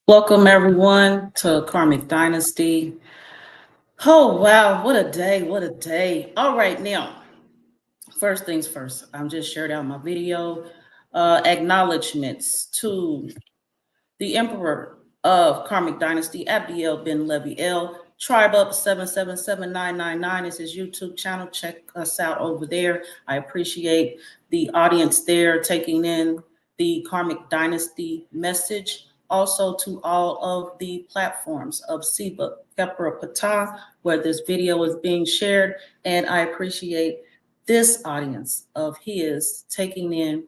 Welcome everyone to Karmic Dynasty. Oh wow, what a day, what a day. All right, now, first things first, I'm just shared out my video. Acknowledgements to the Emperor of Karmic Dynasty, Abdiel bin Levi L. Tribe Up 777999 is his YouTube channel. Check us out over there. I appreciate the audience there taking in the Karmic Dynasty message. Also to all of the platforms of Seba, Khepra, Ptah, where this video is being shared. And I appreciate this audience of his taking in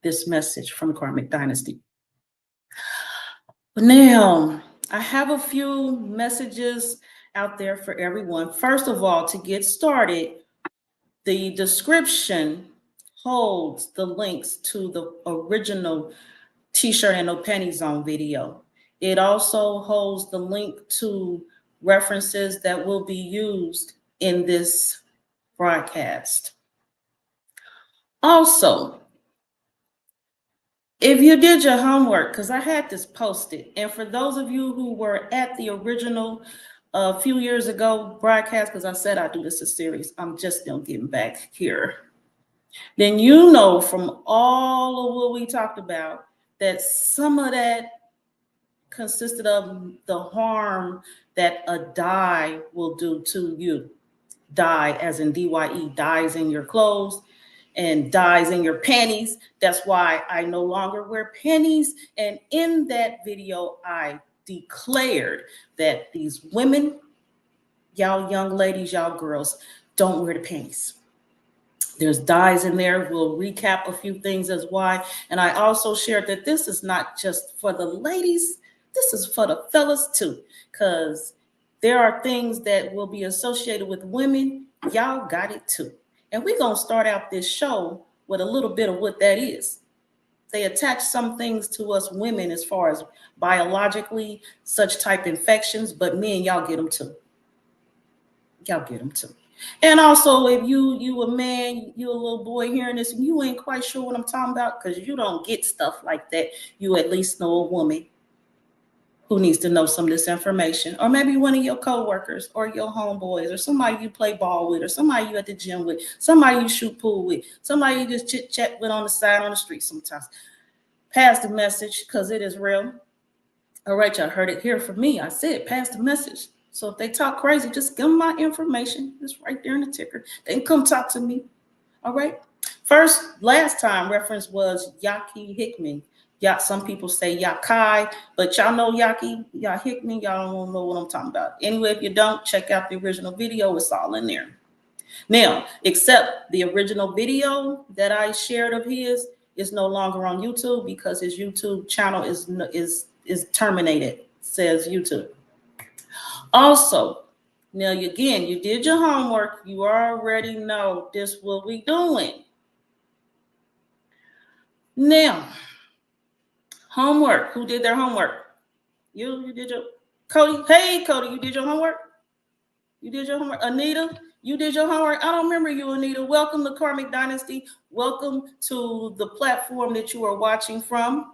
this message from Karmic Dynasty. Now, I have a few messages out there for everyone. First of all, to get started, the description holds the links to the original T-shirt and No Panties Zone video. It also holds the link to references that will be used in this broadcast. Also, if you did your homework, because I had this posted, and for those of you who were at the original a few years ago broadcast, because I said I do this a series, I'm just now getting back here, then you know from all of what we talked about that some of that consisted of the harm that a dye will do to you. Dye, as in DYE, dyes in your clothes and dyes in your panties. That's why I no longer wear panties. And in that video, I declared that these women, y'all young ladies, y'all girls, don't wear the panties. There's dyes in there. We'll recap a few things as why. And I also shared that this is not just for the ladies, this is for the fellas too, because there are things that will be associated with women. Y'all got it too. And we're going to start out this show with a little bit of what that is. They attach some things to us women as far as biologically, such type infections, but men, y'all get them too. Y'all get them too. And also, if you a man, you a little boy hearing this, and you ain't quite sure what I'm talking about because you don't get stuff like that, you at least know a woman who needs to know some of this information, or maybe one of your coworkers or your homeboys or somebody you play ball with or somebody you at the gym with, somebody you shoot pool with, somebody you just chit chat with on the side on the street sometimes. Pass the message because it is real. All right, y'all heard it here from me. I said pass the message. So if they talk crazy, just give them my information. It's right there in the ticker. They can come talk to me. All right. Last time reference was Yaki Hickman. Some people say Yakai, but y'all know Yaki, y'all Hickman, y'all don't know what I'm talking about. Anyway, if you don't, check out the original video. It's all in there. Now, except the original video that I shared of his is no longer on YouTube because his YouTube channel is terminated, says YouTube. Also, now again, you did your homework. You already know this what we doing. Now, homework. Who did their homework? You did your Cody. Hey, Cody, you did your homework? You did your homework? Anita, you did your homework? I don't remember you, Anita. Welcome to Karmic Dynasty. Welcome to the platform that you are watching from.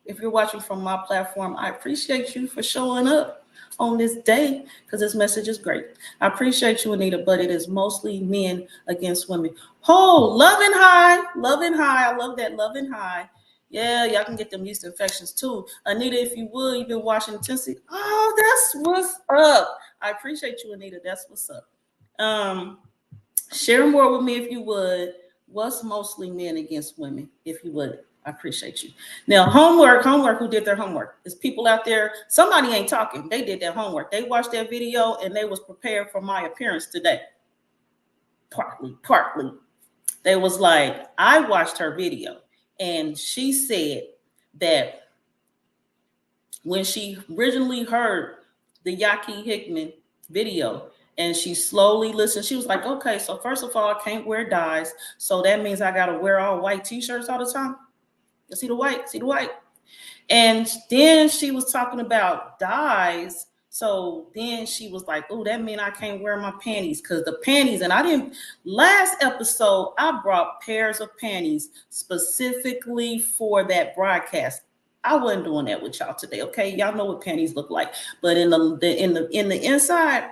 If you're watching from my platform, I appreciate you for showing up on this day because this message is great. I appreciate you, Anita, but it is mostly men against women. Oh, love and high. Love and high. I love that. Love and high. Yeah, y'all can get them yeast infections too. Anita, if you would, you've been watching intensely. Oh, that's what's up. I appreciate you, Anita. That's what's up. Share more with me if you would. What's mostly men against women, if you would. I appreciate you. Now, homework, who did their homework? There's people out there, somebody ain't talking. They did their homework. They watched that video and they was prepared for my appearance today. Partly. They was like, I watched her video and she said that when she originally heard the Yaki Hickman video and she slowly listened, she was like, okay, so first of all, I can't wear dyes. So that means I got to wear all white t-shirts all the time. You see the white. And then she was talking about dyes. So then she was like, oh, that means I can't wear my panties because the panties, and last episode, I brought pairs of panties specifically for that broadcast. I wasn't doing that with y'all today, okay? Y'all know what panties look like, but in the inside,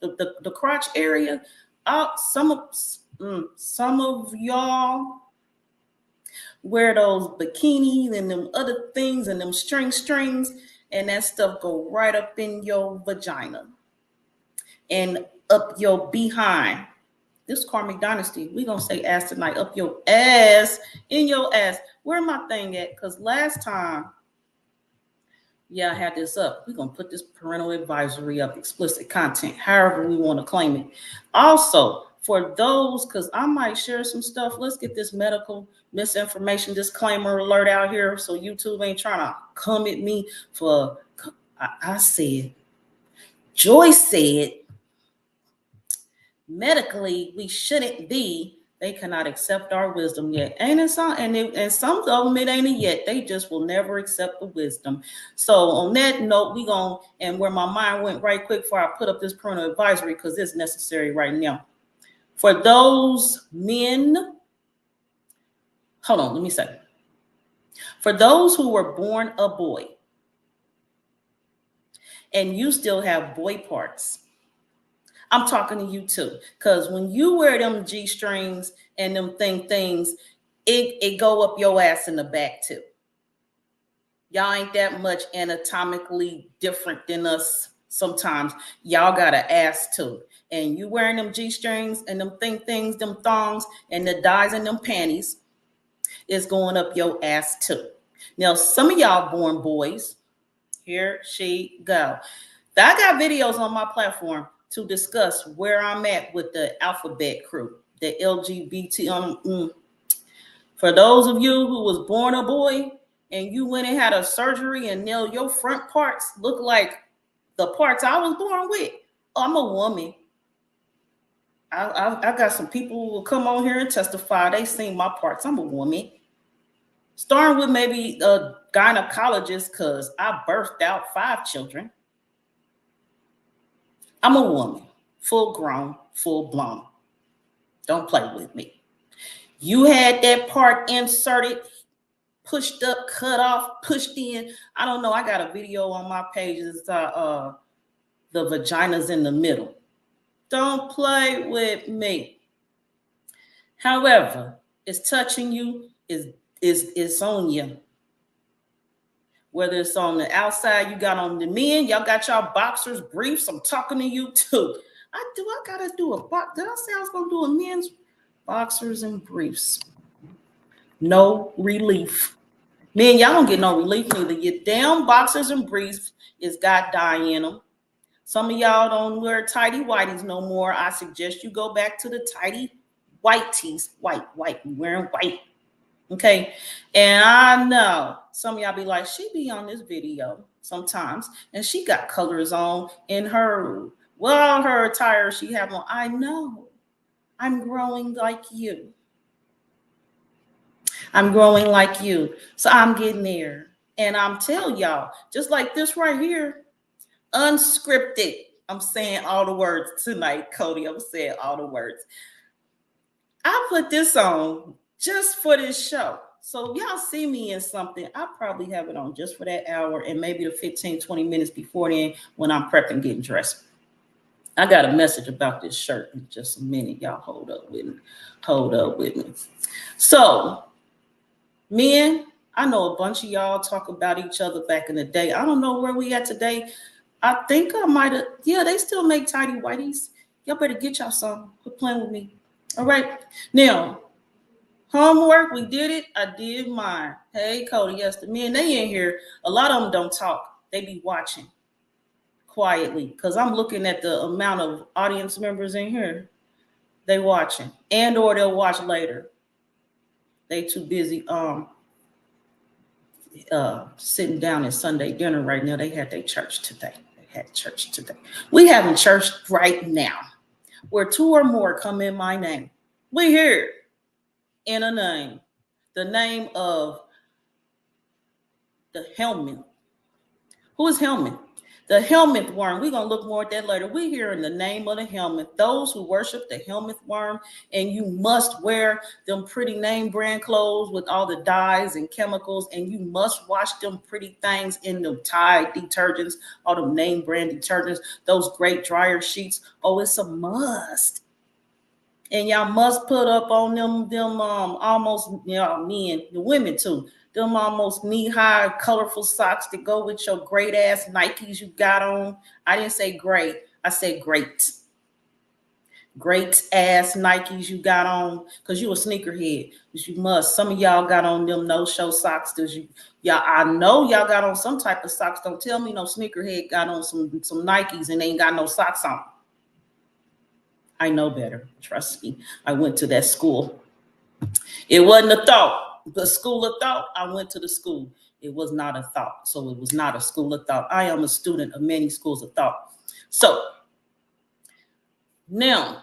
the crotch area, some of y'all wear those bikinis and them other things and them strings, and that stuff go right up in your vagina and up your behind. This Karmic Dynasty, we gonna say ass tonight, up your ass, in your ass. Where my thing at? Because last time, yeah, I had this up. We're gonna put this parental advisory up, explicit content, however we want to claim it. Also, for those, because I might share some stuff, let's get this medical misinformation disclaimer alert out here so YouTube ain't trying to come at me for, I said, Joy said, medically, we shouldn't be. They cannot accept our wisdom yet. Ain't it some? And some of them, it ain't it yet. They just will never accept the wisdom. So on that note, we going, and where my mind went right quick before I put up this parental advisory, because it's necessary right now. For those men, hold on, let me say. For those who were born a boy, and you still have boy parts, I'm talking to you too, because when you wear them G-strings and them things, it go up your ass in the back too. Y'all ain't that much anatomically different than us sometimes. Y'all got an ass too. And you wearing them G-strings and them things, them thongs, and the dyes in them panties is going up your ass too. Now, some of y'all born boys, here she go. I got videos on my platform to discuss where I'm at with the alphabet crew, the LGBT. For those of you who was born a boy and you went and had a surgery and now your front parts look like the parts I was born with, I'm a woman. I got some people who will come on here and testify. They seen my parts. I'm a woman. Starting with maybe a gynecologist because I birthed out 5 children. I'm a woman, full grown, full blown. Don't play with me. You had that part inserted, pushed up, cut off, pushed in. I don't know. I got a video on my page. It's the vagina's in the middle. Don't play with me. However, it's touching you, it's on you. Whether it's on the outside, you got on the men, y'all got y'all boxers, briefs. I'm talking to you too. I gotta do a box. Did I say I was gonna do a men's boxers and briefs? No relief. Men, y'all don't get no relief neither. Your damn boxers and briefs is got dye in them. Some of y'all don't wear tighty whities no more. I suggest you go back to the tighty white tees. White, you wearing white. Okay, and I know some of y'all be like, she be on this video sometimes, and she got colors on in her, well, her attire she have on. I know, I'm growing like you. I'm growing like you, so I'm getting there, and I'm telling y'all, just like this right here, unscripted. I'm saying all the words tonight, Cody. I'm saying all the words. I put this on just for this show. So y'all see me in something, I probably have it on just for that hour and maybe the 15, 20 minutes before then when I'm prepping, getting dressed. I got a message about this shirt in just a minute. Y'all hold up with me. Hold up with me. So, men, I know a bunch of y'all talk about each other back in the day. I don't know where we at today. I think I might have, yeah, they still make tidy whities. Y'all better get y'all some. Quit playing with me. All right. Now, homework, we did it. I did mine. Hey, Cody, yes, the men, they in here. A lot of them don't talk. They be watching quietly because I'm looking at the amount of audience members in here. They watching and or they'll watch later. They too busy sitting down at Sunday dinner right now. They had their church today. We having church right now where 2 or more come in my name. We here in a name, the name of the Helman. Who is Helman? The helmet worm, we're going to look more at that later. We're here in the name of the helmet. Those who worship the helmet worm, and you must wear them pretty name brand clothes with all the dyes and chemicals, and you must wash them pretty things in the Tide detergents, all the name brand detergents, those great dryer sheets. Oh, it's a must. And y'all must put up on them almost, men, the women too, them almost knee-high colorful socks that go with your great ass Nikes you got on. I didn't say great, I said great. Great ass Nikes you got on, because you a sneakerhead. You must. Some of y'all got on them no-show socks. I know y'all got on some type of socks. Don't tell me no sneakerhead got on some Nikes and ain't got no socks on. I know better. Trust me. I went to that school. It wasn't a thought. The school of thought, I went to the school. It was not a thought. So it was not a school of thought. I am a student of many schools of thought. So now,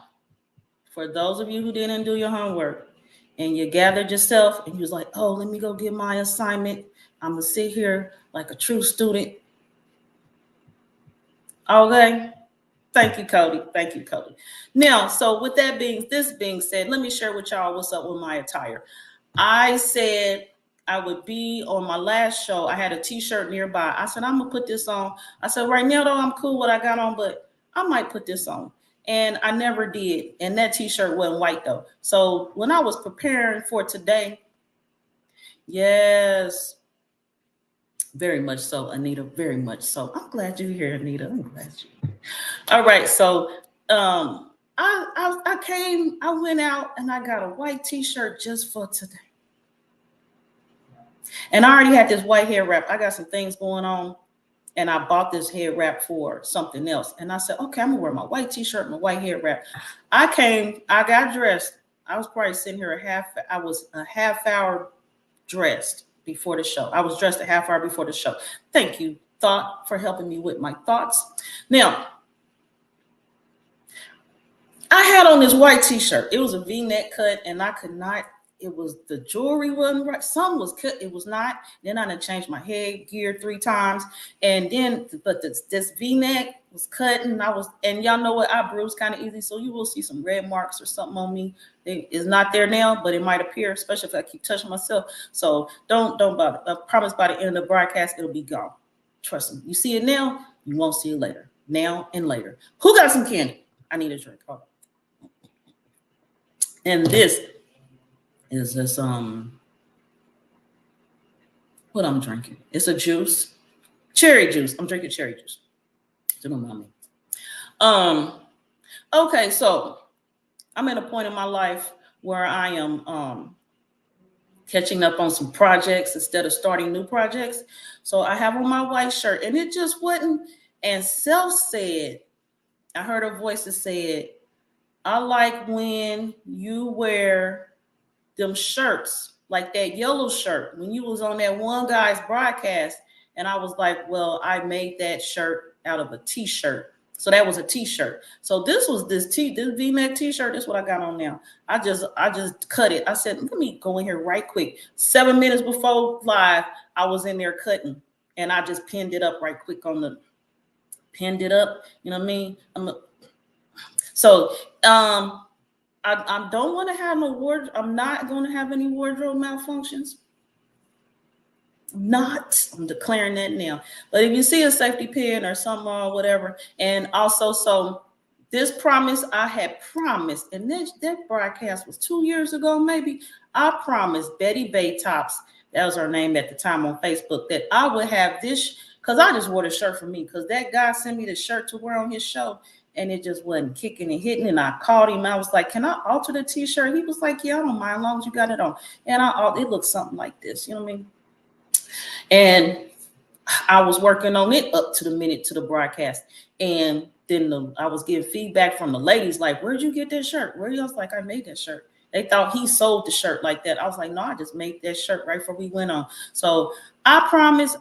for those of you who didn't do your homework and you gathered yourself and you was like, oh, let me go get my assignment. I'm going to sit here like a true student. Okay. Thank you, Cody. Thank you, Cody. Now, so with this being said, let me share with y'all what's up with my attire. I said I would be on my last show. I had a t-shirt nearby. I said, I'm going to put this on. I said, right now, though, I'm cool what I got on, but I might put this on. And I never did. And that t-shirt wasn't white, though. So when I was preparing for today, yes, very much so, Anita, very much so. I'm glad you're here, Anita. I'm glad you're here. All right, so I went out and I got a white t-shirt just for today. And I already had this white hair wrap. I got some things going on, and I bought this hair wrap for something else. And I said, okay, I'm gonna wear my white t-shirt and my white hair wrap. I got dressed. I was probably sitting here a half hour dressed before the show. I was dressed a half hour before the show. Thank you, Thought, for helping me with my thoughts. Now, I had on this white t-shirt. It was a V-neck cut, and I could not, the jewelry wasn't right. Some was cut, it was not. Then I done changed my headgear 3 times. And then, but this V-neck was cut, and and y'all know what, I bruise kind of easy, so you will see some red marks or something on me. It's not there now, but it might appear, especially if I keep touching myself. So don't bother. I promise by the end of the broadcast, it'll be gone. Trust me. You see it now, you won't see it later. Now and later. Who got some candy? I need a drink. Oh. And this is this what I'm drinking. It's a juice, cherry juice. I'm drinking cherry juice. Don't mind me. Okay, so I'm at a point in my life where I am catching up on some projects instead of starting new projects. So I have on my white shirt, and it just wasn't. And Self said, I heard a voice that said, I like when you wear them shirts, like that yellow shirt, when you was on that one guy's broadcast. And I was like, well, I made that shirt out of a t-shirt. So that was a t-shirt. So this V-neck t-shirt, this is what I got on now. I just cut it. I said, let me go in here right quick. 7 minutes before live, I was in there cutting, and I just pinned it up right quick pinned it up. You know what I mean? I don't want to have no wardrobe. I'm not going to have any wardrobe malfunctions. I'm declaring that now. But if you see a safety pin or something or whatever, and also, so this promise I had promised, and that broadcast was 2 years ago, maybe. I promised Betty Baytops, that was her name at the time on Facebook, that I would have this, because I just wore the shirt for me, because that guy sent me the shirt to wear on his show, and it just wasn't kicking and hitting. And I called him. I was like, can I alter the t-shirt? He was like, yeah, I don't mind, as long as you got it on. And it looks something like this, you know what I mean? And I was working on it up to the minute to the broadcast. And then I was getting feedback from the ladies, like, where'd you get that shirt? Where you? I was like, I made that shirt. They thought he sold the shirt like that. I was like, no, I just made that shirt right before we went on. So I promise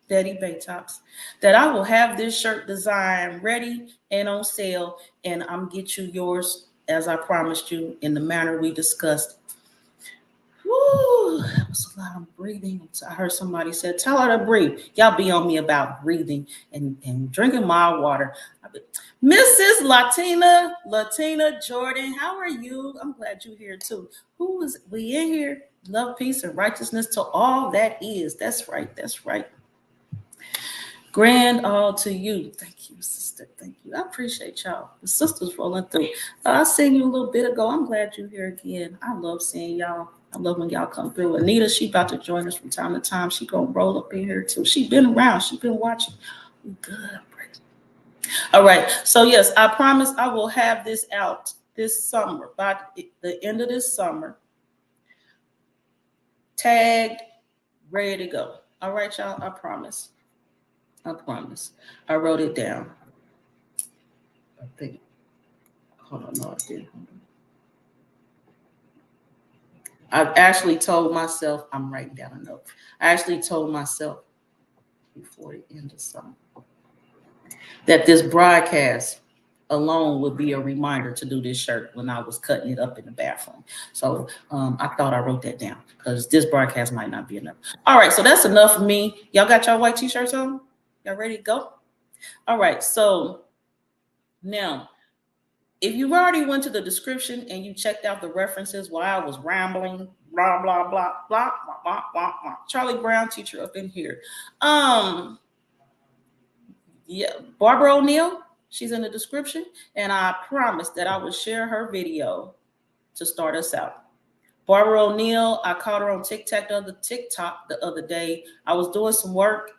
Betty Baytops that I will have this shirt design ready and on sale, and I'm get you yours as I promised you in the manner we discussed. Woo, that was a I'm breathing. So I heard somebody said, tell her to breathe. Y'all be on me about breathing and drinking mild water. Mrs. Latina Jordan, how are you? I'm glad you're here too. Who is we in here? Love, peace, and righteousness to all that is. That's right. That's right. Grand all to you. Thank you, sister. Thank you. I appreciate y'all. The sisters rolling through. I seen you a little bit ago. I'm glad you're here again. I love seeing y'all. I love when y'all come through. Anita, she about to join us from time to time. She gonna roll up in here too. She been around. She been watching. We good. All right. So yes, I promise I will have this out this summer. By the end of this summer. Tagged, ready to go. All right, y'all. I promise. I promise. I wrote it down. I think. Hold on, no, I didn't. I've actually told myself, I'm writing down a note. I actually told myself before the end of summer that this broadcast alone would be a reminder to do this shirt when I was cutting it up in the bathroom. So I thought I wrote that down because this broadcast might not be enough. All right, so that's enough for me. Y'all got y'all white t-shirts on? Y'all ready to go? All right, so now, if you've already went to the description and you checked out the references while I was rambling, blah, blah, blah, blah, blah, blah, blah, blah. Charlie Brown teacher up in here. Yeah, Barbara O'Neill, she's in the description. And I promised that I would share her video to start us out. Barbara O'Neill, I caught her on TikTok the other day. I was doing some work.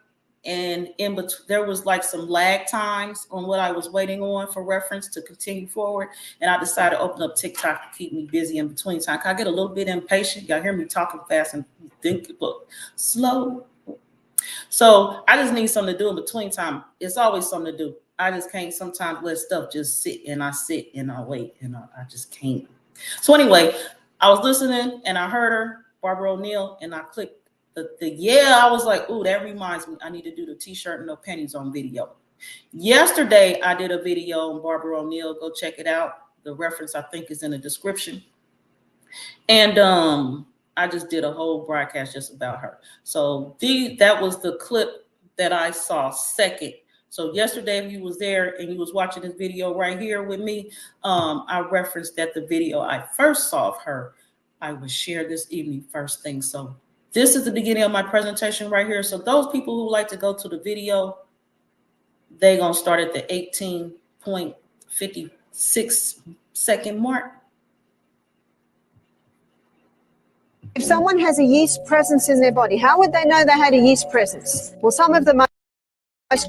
And in between, there was like some lag times on what I was waiting on for reference to continue forward. And I decided to open up TikTok to keep me busy in between time. I get a little bit impatient. Y'all hear me talking fast and think slow. So I just need something to do in between time. It's always something to do. I just can't sometimes let stuff just sit and I wait and I just can't. So anyway, I was listening and I heard her, Barbara O'Neill, and I clicked. I was like, ooh, that reminds me, I need to do the t-shirt and no panties on video. Yesterday, I did a video on Barbara O'Neill. Go check it out. The reference, I think, is in the description. And I just did a whole broadcast just about her. So that was the clip that I saw second. So yesterday, if you was there and you was watching this video right here with me, I referenced that the video I first saw of her, I would share this evening first thing. So this is the beginning of my presentation right here. So those people who like to go to the video, they're going to start at the 18.56 second mark. If someone has a yeast presence in their body, how would they know they had a yeast presence? Well, some of the most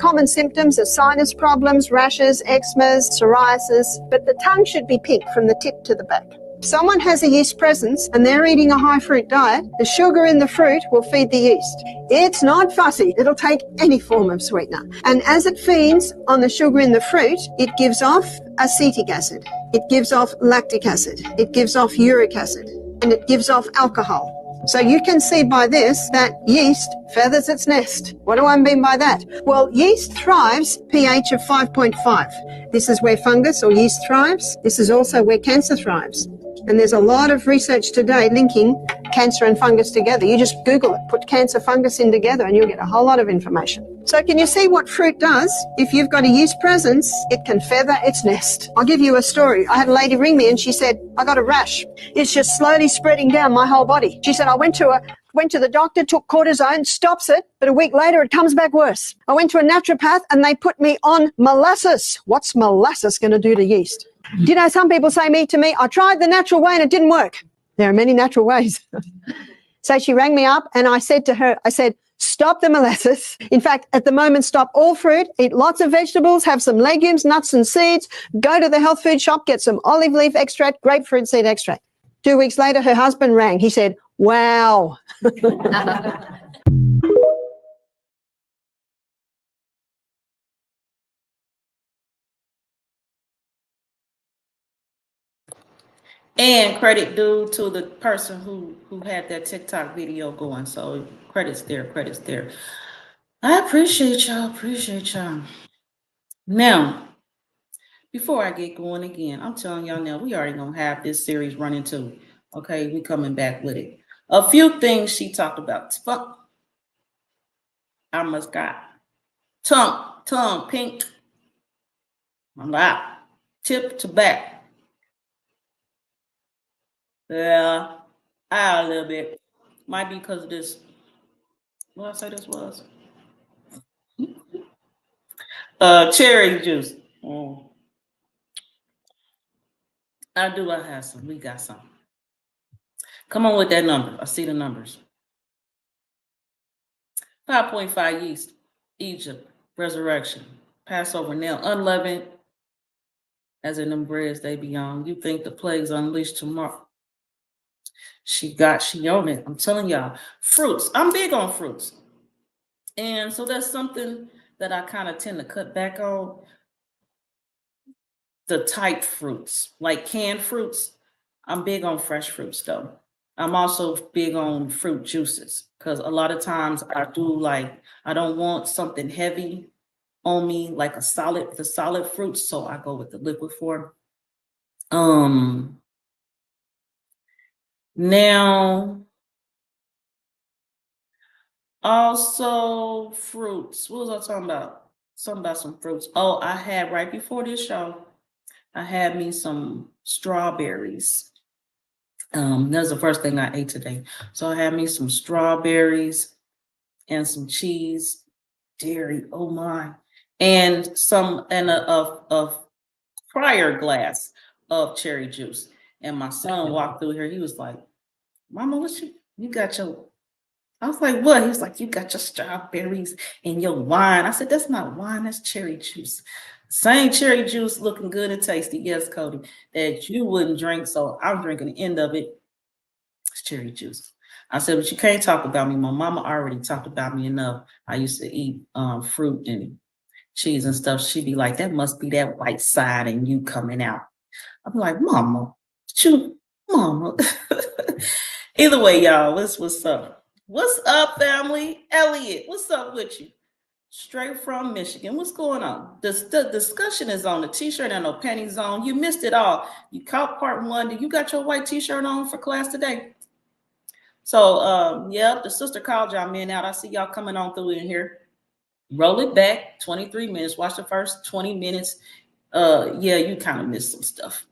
common symptoms are sinus problems, rashes, eczemas, psoriasis, but the tongue should be pink from the tip to the back. If someone has a yeast presence and they're eating a high fruit diet, the sugar in the fruit will feed the yeast. It's not fussy. It'll take any form of sweetener. And as it feeds on the sugar in the fruit, it gives off acetic acid. It gives off lactic acid. It gives off uric acid. And it gives off alcohol. So you can see by this that yeast feathers its nest. What do I mean by that? Well, yeast thrives pH of 5.5. This is where fungus or yeast thrives. This is also where cancer thrives. And there's a lot of research today linking cancer and fungus together. You just Google it, put cancer fungus in together, and you'll get a whole lot of information. So can you see what fruit does? If you've got a yeast presence, it can feather its nest. I'll give you a story. I had a lady ring me and she said, I got a rash. It's just slowly spreading down my whole body. She said, I went to the doctor, took cortisone, stops it, but a week later it comes back worse. I went to a naturopath and they put me on molasses. What's molasses going to do to yeast? Do you know, some people say to me, I tried the natural way and it didn't work. There are many natural ways. So she rang me up and I said to her, stop the molasses. In fact, at the moment, stop all fruit, eat lots of vegetables, have some legumes, nuts and seeds, go to the health food shop, get some olive leaf extract, grapefruit seed extract. 2 weeks later, her husband rang. He said, wow. And credit due to the person who had that TikTok video going. So credits there. I appreciate y'all. Now, before I get going again, I'm telling y'all now, we already gonna have this series running too. Okay, we coming back with it. A few things she talked about. I must got tongue, pink, a lot, tip to back. Yeah, a little bit. Might be because of this. What did I say this was? Cherry juice. I have some. We got some. Come on with that number. I see the numbers. 5.5 yeast, Egypt, resurrection, Passover now, unleavened, as in them breads they be on. You think the plague's unleashed tomorrow? She on it. I'm telling y'all. Fruits. I'm big on fruits. And so that's something that I kind of tend to cut back on. The type fruits, like canned fruits. I'm big on fresh fruits though. I'm also big on fruit juices because a lot of times I don't want something heavy on me, like the solid fruits. So I go with the liquid form. Now, also fruits. What was I talking about? Something about some fruits. Oh, I had right before this show, I had me some strawberries. That was the first thing I ate today. So I had me some strawberries and some cheese, dairy. Oh my. And a prior glass of cherry juice. And my son walked through here. He was like, Mama, what you got your, I was like, what? He was like, you got your strawberries and your wine. I said, that's not wine, that's cherry juice. Same cherry juice looking good and tasty. Yes, Cody, that you wouldn't drink. So I'm drinking the end of it. It's cherry juice. I said, but you can't talk about me. My mama already talked about me enough. I used to eat fruit and cheese and stuff. She'd be like, that must be that white side and you coming out. I'm like, Mama, Mama. Either way, y'all, what's up? What's up, family? Elliot, what's up with you? Straight from Michigan. What's going on? The discussion is on the t-shirt and No Panties Zone. You missed it all. You caught part one. You got your white t-shirt on for class today? So, yeah, the sister called y'all men out. I see y'all coming on through in here. Roll it back, 23 minutes. Watch the first 20 minutes. Yeah, you kind of missed some stuff.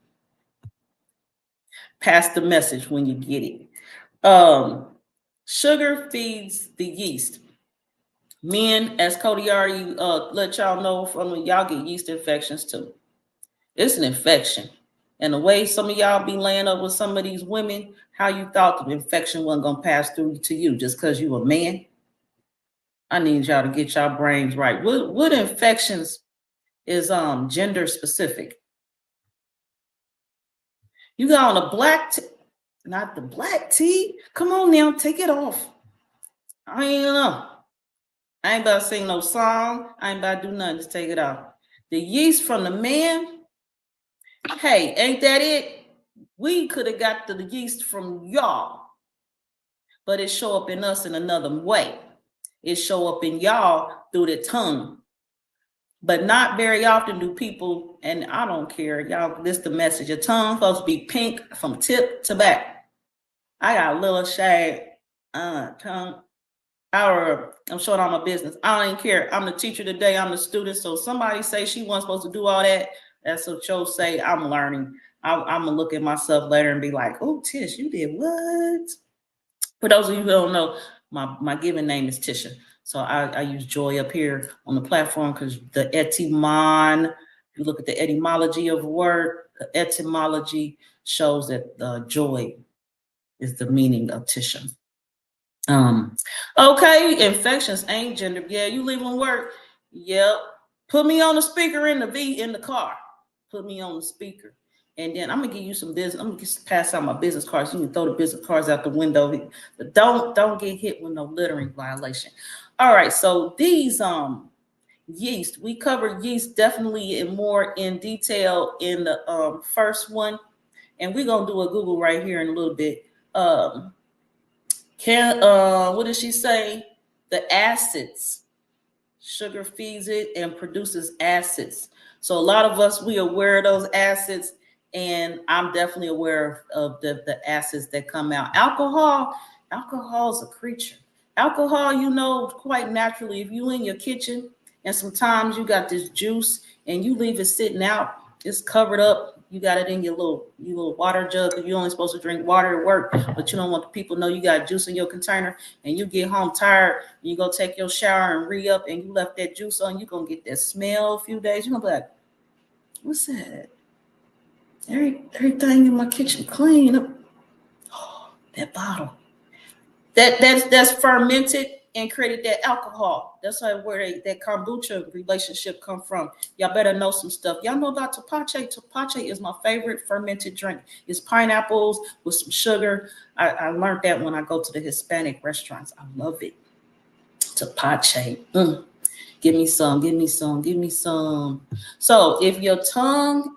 Pass the message when you get it. Sugar feeds the yeast. Men, as Cody already let y'all know from when y'all get yeast infections too. It's an infection. And the way some of y'all be laying up with some of these women, how you thought the infection wasn't going to pass through to you just because you a man? I need y'all to get y'all brains right. What infections is gender specific? You got on a black not the black tee. Come on now, take it off. I ain't know. I ain't about to sing no song. I ain't about to do nothing. Just take it off. The yeast from the man. Hey, ain't that it? We could have got the yeast from y'all, but it show up in us in another way. It show up in y'all through the tongue. But not very often do people, and I don't care, y'all, this the message. Your tongue supposed to be pink from tip to back. I got a little shade tongue. I'm showing all my business. I don't even care. I'm the teacher today. I'm the student. So somebody say she wasn't supposed to do all that. That's what you'll say. I'm learning. I'm gonna look at myself later and be like, oh, Tish, you did what? For those of you who don't know, my given name is Tisha. So I use joy up here on the platform because the etymon, if you look at the etymology of a word, the etymology shows that joy is the meaning of Tisha. Okay, infections ain't gender. Yeah, you leaving work. Yep. Put me on the speaker in the car. Put me on the speaker. And then I'm gonna give you some business. I'm gonna just pass out my business cards. You can throw the business cards out the window. But don't get hit with no littering violation. All right, so these yeast, we covered yeast definitely more in detail in the first one. And we're gonna do a Google right here in a little bit. What did she say? The acids. Sugar feeds it and produces acids. So a lot of us, we are aware of those acids, and I'm definitely aware of the acids that come out. Alcohol Alcohol's a creature. Alcohol, you know, quite naturally, if you in your kitchen and sometimes you got this juice and you leave it sitting out, it's covered up. You got it in your little water jug. You're only supposed to drink water at work, but you don't want the people to know you got juice in your container. And you get home tired, and you go take your shower and re-up, and you left that juice on. You're gonna get that smell a few days. You're gonna be like, "What's that? Everything in my kitchen clean. Oh, that bottle. That's fermented and created that alcohol. That's where that kombucha relationship come from. Y'all better know some stuff. Y'all know about tepache. Tepache is my favorite fermented drink. It's pineapples with some sugar. I learned that when I go to the Hispanic restaurants. I love it. Tepache. Give me some, give me some, give me some. So if your tongues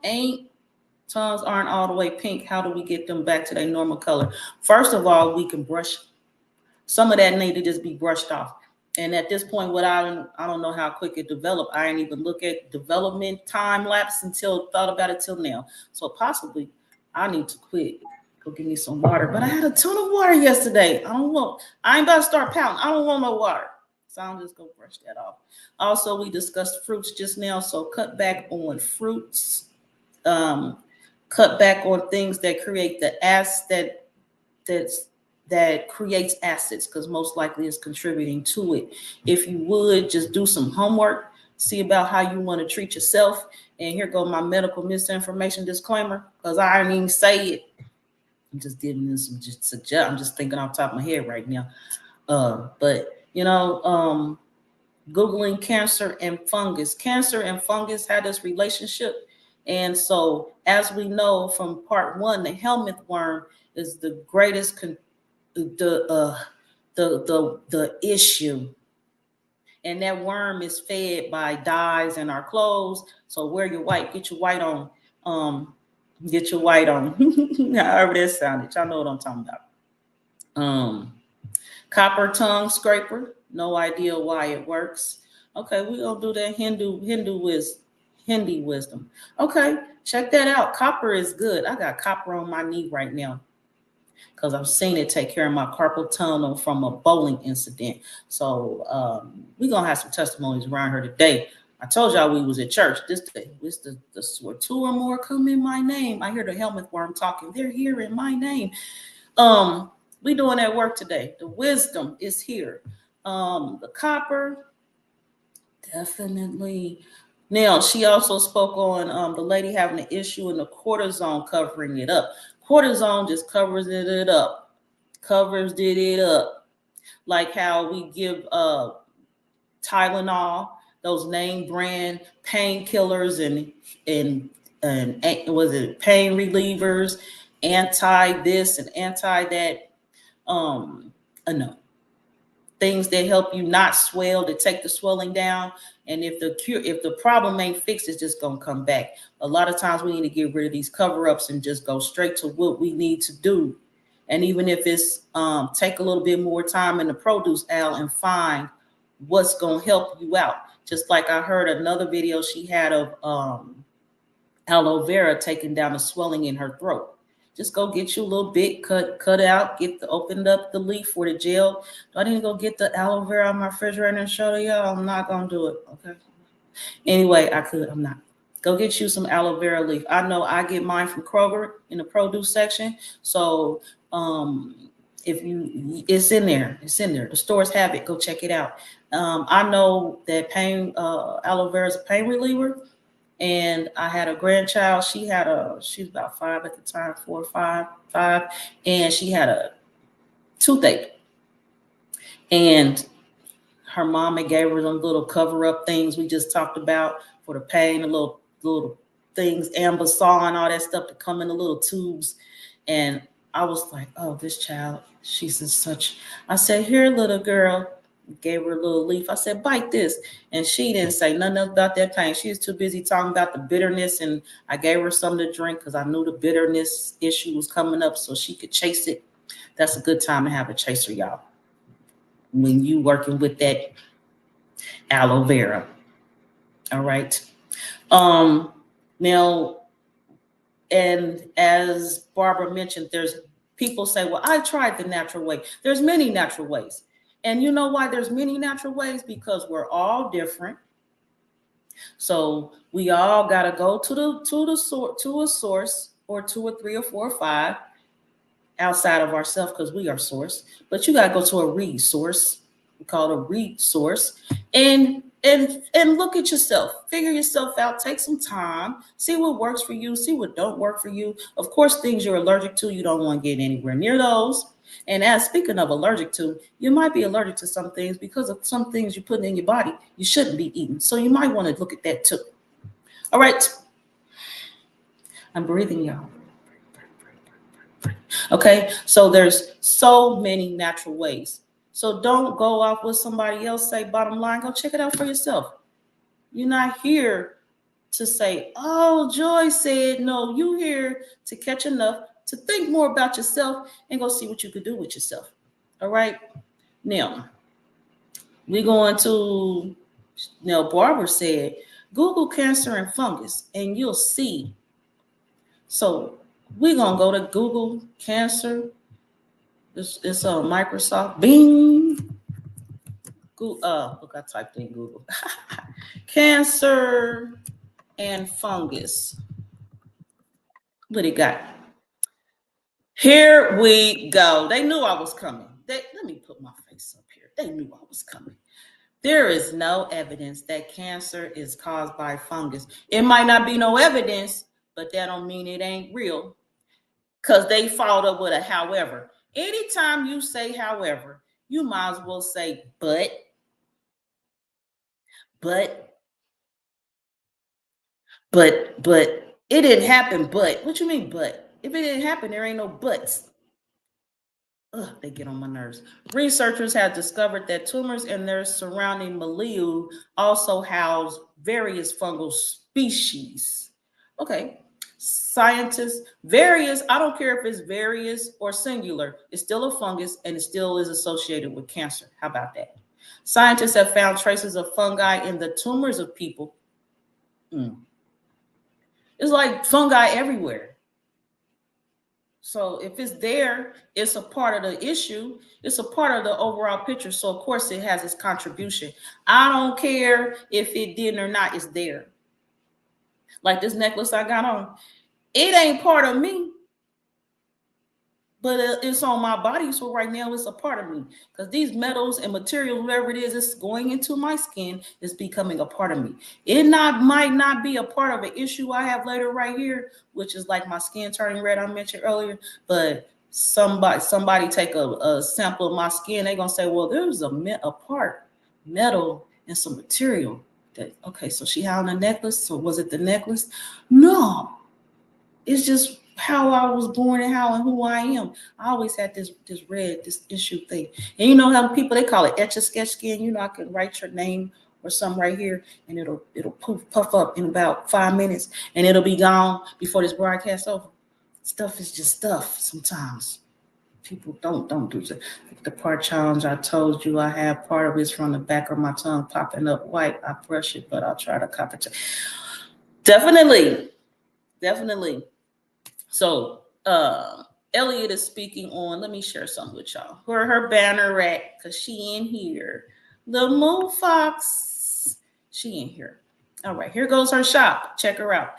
aren't all the way pink, how do we get them back to their normal color? First of all, we can brush. Some of that need to just be brushed off. And at this point, I don't know how quick it developed. I didn't even look at development time lapse thought about it till now. So possibly I need to quit. Go give me some water. But I had a ton of water yesterday. I ain't about to start pouting. I don't want no water. So I'm just gonna brush that off. Also, we discussed fruits just now. So cut back on fruits. Cut back on things that create the acid that creates acids, because most likely it's contributing to it. If you would just do some homework, see about how you want to treat yourself. And here go my medical misinformation disclaimer, because I didn't even say it. I'm just giving you some I'm just thinking off the top of my head right now. But you know, Googling cancer and fungus. Cancer and fungus had this relationship. And so as we know from part 1, the helmet worm is the greatest the issue, and that worm is fed by dyes in our clothes. So wear your white, get your white on, however that sounded. Y'all know what I'm talking about. Copper tongue scraper, no idea why it works. Okay, we're gonna do that Hindi wisdom. Okay, check that out. Copper is good. I got copper on my knee right now, because I've seen it take care of my carpal tunnel from a bowling incident. So we're going to have some testimonies around here today. I told y'all we was at church. This where 2 or more come in my name. I hear the helmet worm talking. They're here in my name. We doing that work today. The wisdom is here. The copper, definitely. Now, she also spoke on the lady having an issue in the cortisone covering it up. Cortisone just covers it up. Like how we give Tylenol, those name brand painkillers and was it pain relievers, anti this and anti that. No. Things that help you not swell, to take the swelling down. And if the problem ain't fixed, it's just gonna come back. A lot of times we need to get rid of these cover-ups and just go straight to what we need to do. And even if it's take a little bit more time in the produce aisle and find what's gonna help you out. Just like I heard another video she had of aloe vera taking down the swelling in her throat. Just go get you a little bit, cut out, opened up the leaf for the gel. Do I need to go get the aloe vera on my refrigerator and show y'all? I'm not gonna do it, okay? Anyway, I'm not. Go get you some aloe vera leaf. I know I get mine from Kroger in the produce section. So it's in there. The stores have it. Go check it out. I know that aloe vera is a pain reliever. And I had a grandchild. She was about 5 at the time, 4 or 5, and she had a toothache. And her mama gave her them little cover-up things we just talked about for the pain, the little things, Ambisol and all that stuff that come in the little tubes. And I was like, oh, this child, she's in such. I said, here, little girl. Gave her a little leaf. I said, bite this. And she didn't say nothing else about that pain. She was too busy talking about the bitterness. And I gave her something to drink because I knew the bitterness issue was coming up so she could chase it. That's a good time to have a chaser, y'all, when you working with that aloe vera. All right. Now, and as Barbara mentioned, there's People say, well, I tried the natural way. There's many natural ways. And you know why there's many natural ways? Because we're all different. So we all got to go to a source or 2 or 3 or 4 or 5 outside of ourselves, because we are source. But you got to go to a resource. We call it a resource, and look at yourself, figure yourself out, take some time, see what works for you, see what don't work for you. Of course, things you're allergic to, you don't want to get anywhere near those. And as speaking of allergic to, you might be allergic to some things because of some things you put in your body you shouldn't be eating. So you might want to look at that too. All right. I'm breathing, y'all. Okay. So there's so many natural ways. So don't go off what somebody else say. Bottom line, go check it out for yourself. You're not here to say, oh, Joy said, no, you're here to catch enough to think more about yourself and go see what you could do with yourself. All right. Now, we're going to, Barbara said, Google cancer and fungus, and you'll see. So we're going to go to Google cancer. It's on Microsoft. Bing. Google, look, I typed in Google. Cancer and fungus. What it got? Here we go. They knew I was coming. Let me put my face up here. They knew I was coming. There is no evidence that cancer is caused by fungus. It might not be no evidence, but that don't mean it ain't real, because they followed up with a however. Anytime you say however, you might as well say but it didn't happen. But what you mean but? If it didn't happen, there ain't no buts. Ugh, they get on my nerves. Researchers have discovered that tumors and their surrounding milieu also house various fungal species. Okay. Scientists, various, I don't care if it's various or singular, it's still a fungus and it still is associated with cancer. How about that? Scientists have found traces of fungi in the tumors of people. It's like fungi everywhere. So if it's there, it's a part of the issue. It's a part of the overall picture. So of course it has its contribution. I don't care if it didn't or not, it's there. Like this necklace I got on, it ain't part of me, but it's on my body. So right now it's a part of me, because these metals and materials, whatever it is, it's going into my skin, is becoming a part of me. It might not be a part of an issue I have later right here, which is like my skin turning red I mentioned earlier. But somebody take a sample of my skin, they're gonna say, well, there's a part, metal and some material. Okay, so she had on a necklace. So was it the necklace? No, it's just how I was born and how and who I am. I always had this issue thing. And you know how people, they call it Etch-a-Sketch skin. You know, I can write your name or something right here, and it'll puff up in about 5 minutes, and it'll be gone before this broadcast over. Stuff is just stuff sometimes. People don't do that. The part challenge I told you I have, part of it's from the back of my tongue popping up white. I brush it, but I'll try to copy it. Definitely. So Elliot is speaking on, let me share something with y'all. Where her banner at, because she in here. The Moon Fox, she in here. All right, here goes her shop. Check her out.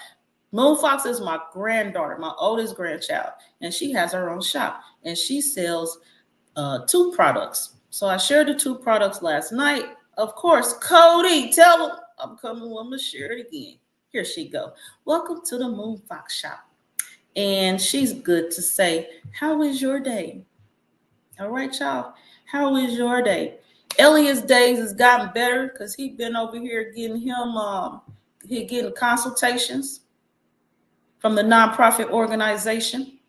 Moon Fox is my granddaughter, my oldest grandchild, and she has her own shop, and she sells 2 products. So I shared the 2 products last night. Of course, Cody, tell them I'm coming. I'm gonna share it again. Here she go. Welcome to the Moon Fox shop. And she's good to say, how is your day? All right, y'all. How is your day? Elliot's days has gotten better because he's been over here getting getting consultations from the nonprofit organization,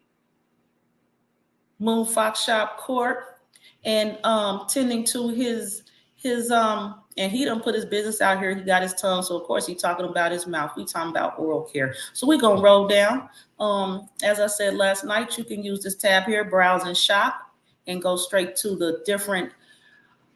Moon Fox Shop Corp, and tending to his and he done put his business out here. He got his tongue, so of course he's talking about his mouth. We talking about oral care. So we're gonna roll down. As I said last night, you can use this tab here, browse and shop, and go straight to the different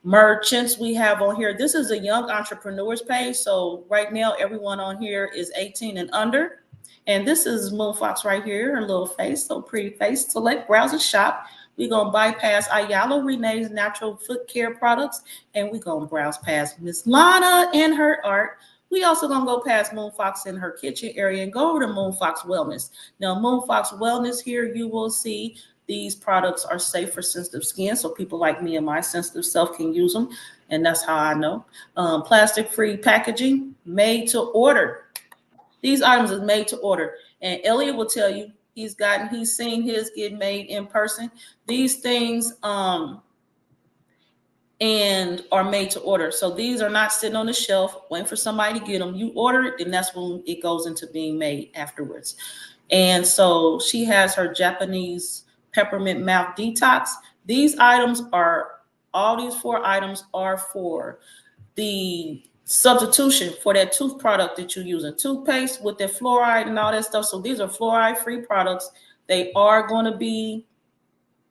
merchants we have on here. This is a young entrepreneurs page. So right now, everyone on here is 18 and under. And this is Moonfox right here, her little face, so pretty face. Select, browse, and shop. We're going to bypass Ayala Renee's natural foot care products, and we're going to browse past Miss Lana and her art. We also going to go past Moonfox in her kitchen area and go over to Moonfox Wellness. Now, Moonfox Wellness here, you will see these products are safe for sensitive skin, so people like me and my sensitive self can use them, and that's how I know. Plastic-free packaging, made to order. These items are made to order, and Elliot will tell you he's seen his get made in person. These things and are made to order. So these are not sitting on the shelf waiting for somebody to get them. You order it, and that's when it goes into being made afterwards. And so she has her Japanese peppermint mouth detox. These items are, all these 4 items are for the substitution for that tooth product that you're using. Toothpaste with the fluoride and all that stuff. So these are fluoride-free products. They are going to be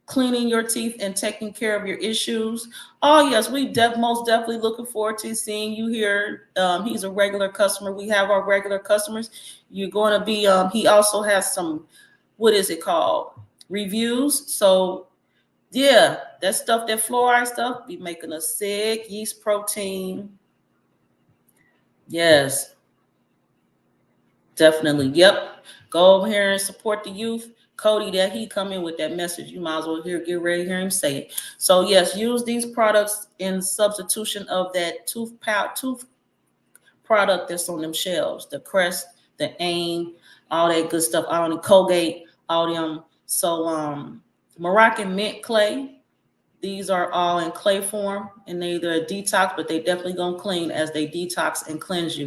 cleaning your teeth and taking care of your issues. Oh yes, we most definitely looking forward to seeing you here. He's a regular customer. We have our regular customers. You're going to be, he also has some, what is it called? Reviews. So yeah, that stuff, that fluoride stuff, be making us sick. Yeast protein. Yes, definitely. Yep. Go over here and support the youth. Cody, that he come in with that message, you might as well get ready to hear him say it. So yes, use these products in substitution of that tooth product that's on them shelves, the Crest, the AIM, all that good stuff, all the Colgate, all them. So Moroccan mint clay, these are all in clay form, and they're either a detox, but they definitely gonna clean as they detox and cleanse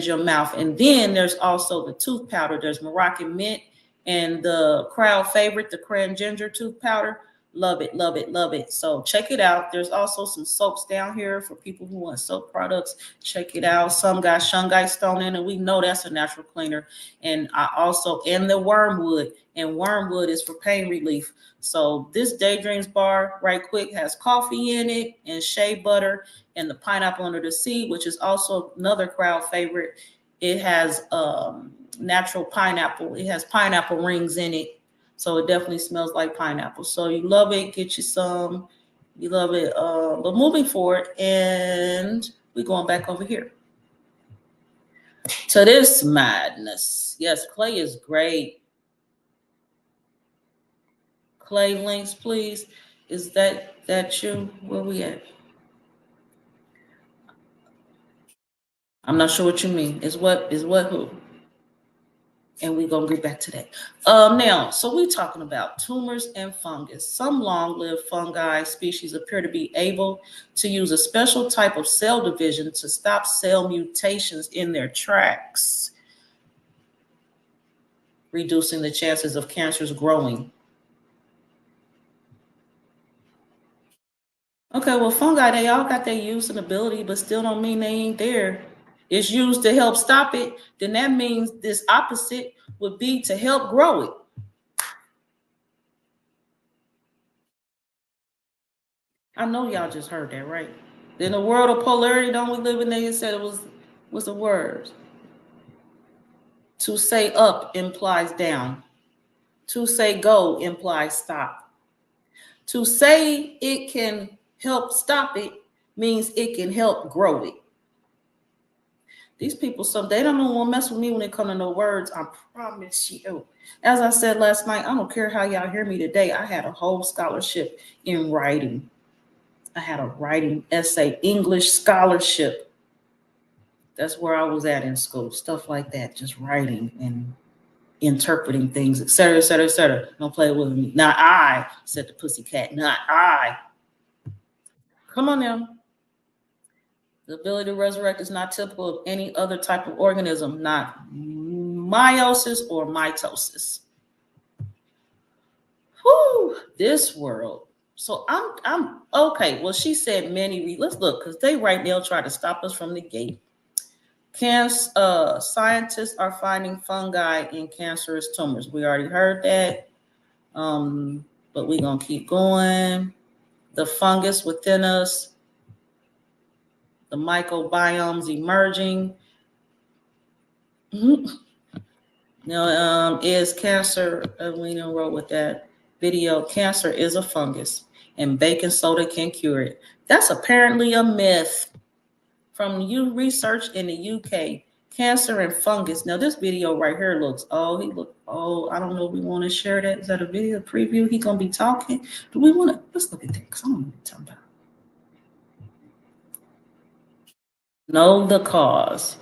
your mouth. And then there's also the tooth powder. There's Moroccan mint and the crowd favorite, the cran ginger tooth powder. Love it, love it, love it. So check it out. There's also some soaps down here for people who want soap products. Check it out. Some got shungite stone in, and we know that's a natural cleaner. And I also, and the wormwood, and wormwood is for pain relief. So this Daydreams bar right quick has coffee in it and shea butter and the pineapple under the sea, which is also another crowd favorite. It has natural pineapple. It has pineapple rings in it. So it definitely smells like pineapple. So you love it, get you some. You love it. But moving forward, and we're going back over here to this madness. Yes, clay is great. Clay links, please. Is that you? Where we at? I'm not sure what you mean. Is what who? And we're going to get back to that. Now, so we're talking about tumors and fungus. Some long-lived fungi species appear to be able to use a special type of cell division to stop cell mutations in their tracks, reducing the chances of cancers growing. Okay, well, fungi, they all got their use and ability, but still don't mean they ain't there. It's used to help stop it. Then that means this opposite would be to help grow it. I know y'all just heard that, right? In the world of polarity, don't we live in there? You said it was the word. To say up implies down. To say go implies stop. To say it can help stop it means it can help grow it. These people, they don't want to mess with me when it comes to no words. I promise you. As I said last night, I don't care how y'all hear me today. I had a whole scholarship in writing. I had a writing essay, English scholarship. That's where I was at in school. Stuff like that, just writing and interpreting things, et cetera, et cetera, et cetera. Don't play with me. Not I, said the pussycat. Not I. Come on now. The ability to resurrect is not typical of any other type of organism, not meiosis or mitosis. Whew, this world. So I'm okay. Well, she said many. Let's look, because they right now try to stop us from the gate. Scientists are finding fungi in cancerous tumors. We already heard that, but we're gonna keep going. The fungus within us. The microbiomes emerging. Now, is cancer, we didn't roll with that video, cancer is a fungus and baking soda can cure it. That's apparently a myth from research in the UK. Cancer and fungus. Now this video right here looks, oh, he look, oh, I don't know if we want to share that. Is that a video preview? He gonna be talking. Do we want to, let's look at that, because I don't know what we're talking about. Know the cause.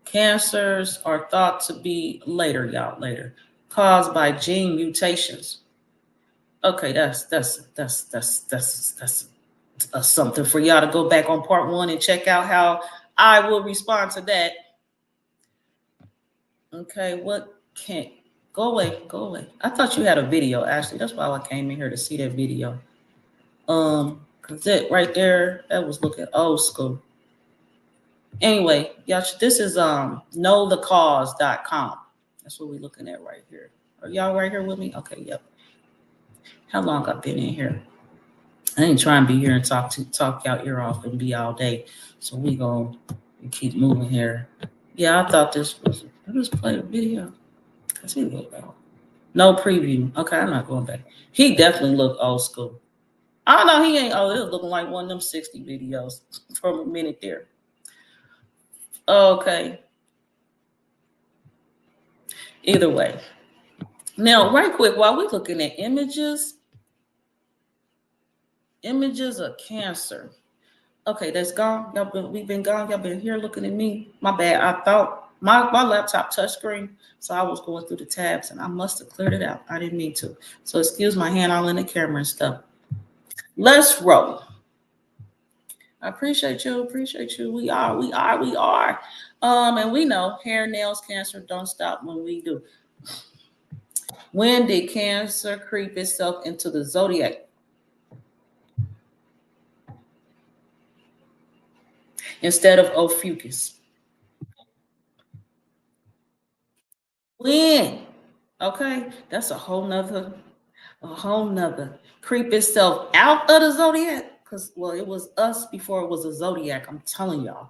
Cancers are thought to be later, caused by gene mutations. Okay, that's something for y'all to go back on part 1 and check out how I will respond to that. Okay, what can't go away. I thought you had a video, Ashley. That's why I came in here to see that video. Cause it right there, that was looking old school. Anyway, y'all, this is knowthecause.com. That's what we're looking at right here. Are y'all right here with me? Okay, yep. How long I've been in here? I ain't trying to be here and talk y'all ear off and be all day. So we gonna keep moving here. Yeah, I thought this was, I just played a video. Let's see what about. No preview. Okay, I'm not going back. He definitely looked old school. Oh no, he ain't old. It was looking like one of them 60 videos from a minute there. Okay. Either way. Now, right quick, while we're looking at images of cancer. Okay, that's gone. We've been gone. Y'all been here looking at me. My bad. I thought my laptop touchscreen, so I was going through the tabs and I must have cleared it out. I didn't mean to. So excuse my hand all in the camera and stuff. Let's roll. I appreciate you. We are. And we know hair, nails, cancer don't stop when we do. When did cancer creep itself into the zodiac? Instead of Ophiuchus. When? Okay, that's a whole nother creep itself out of the zodiac. Because, well, it was us before it was a zodiac, I'm telling y'all.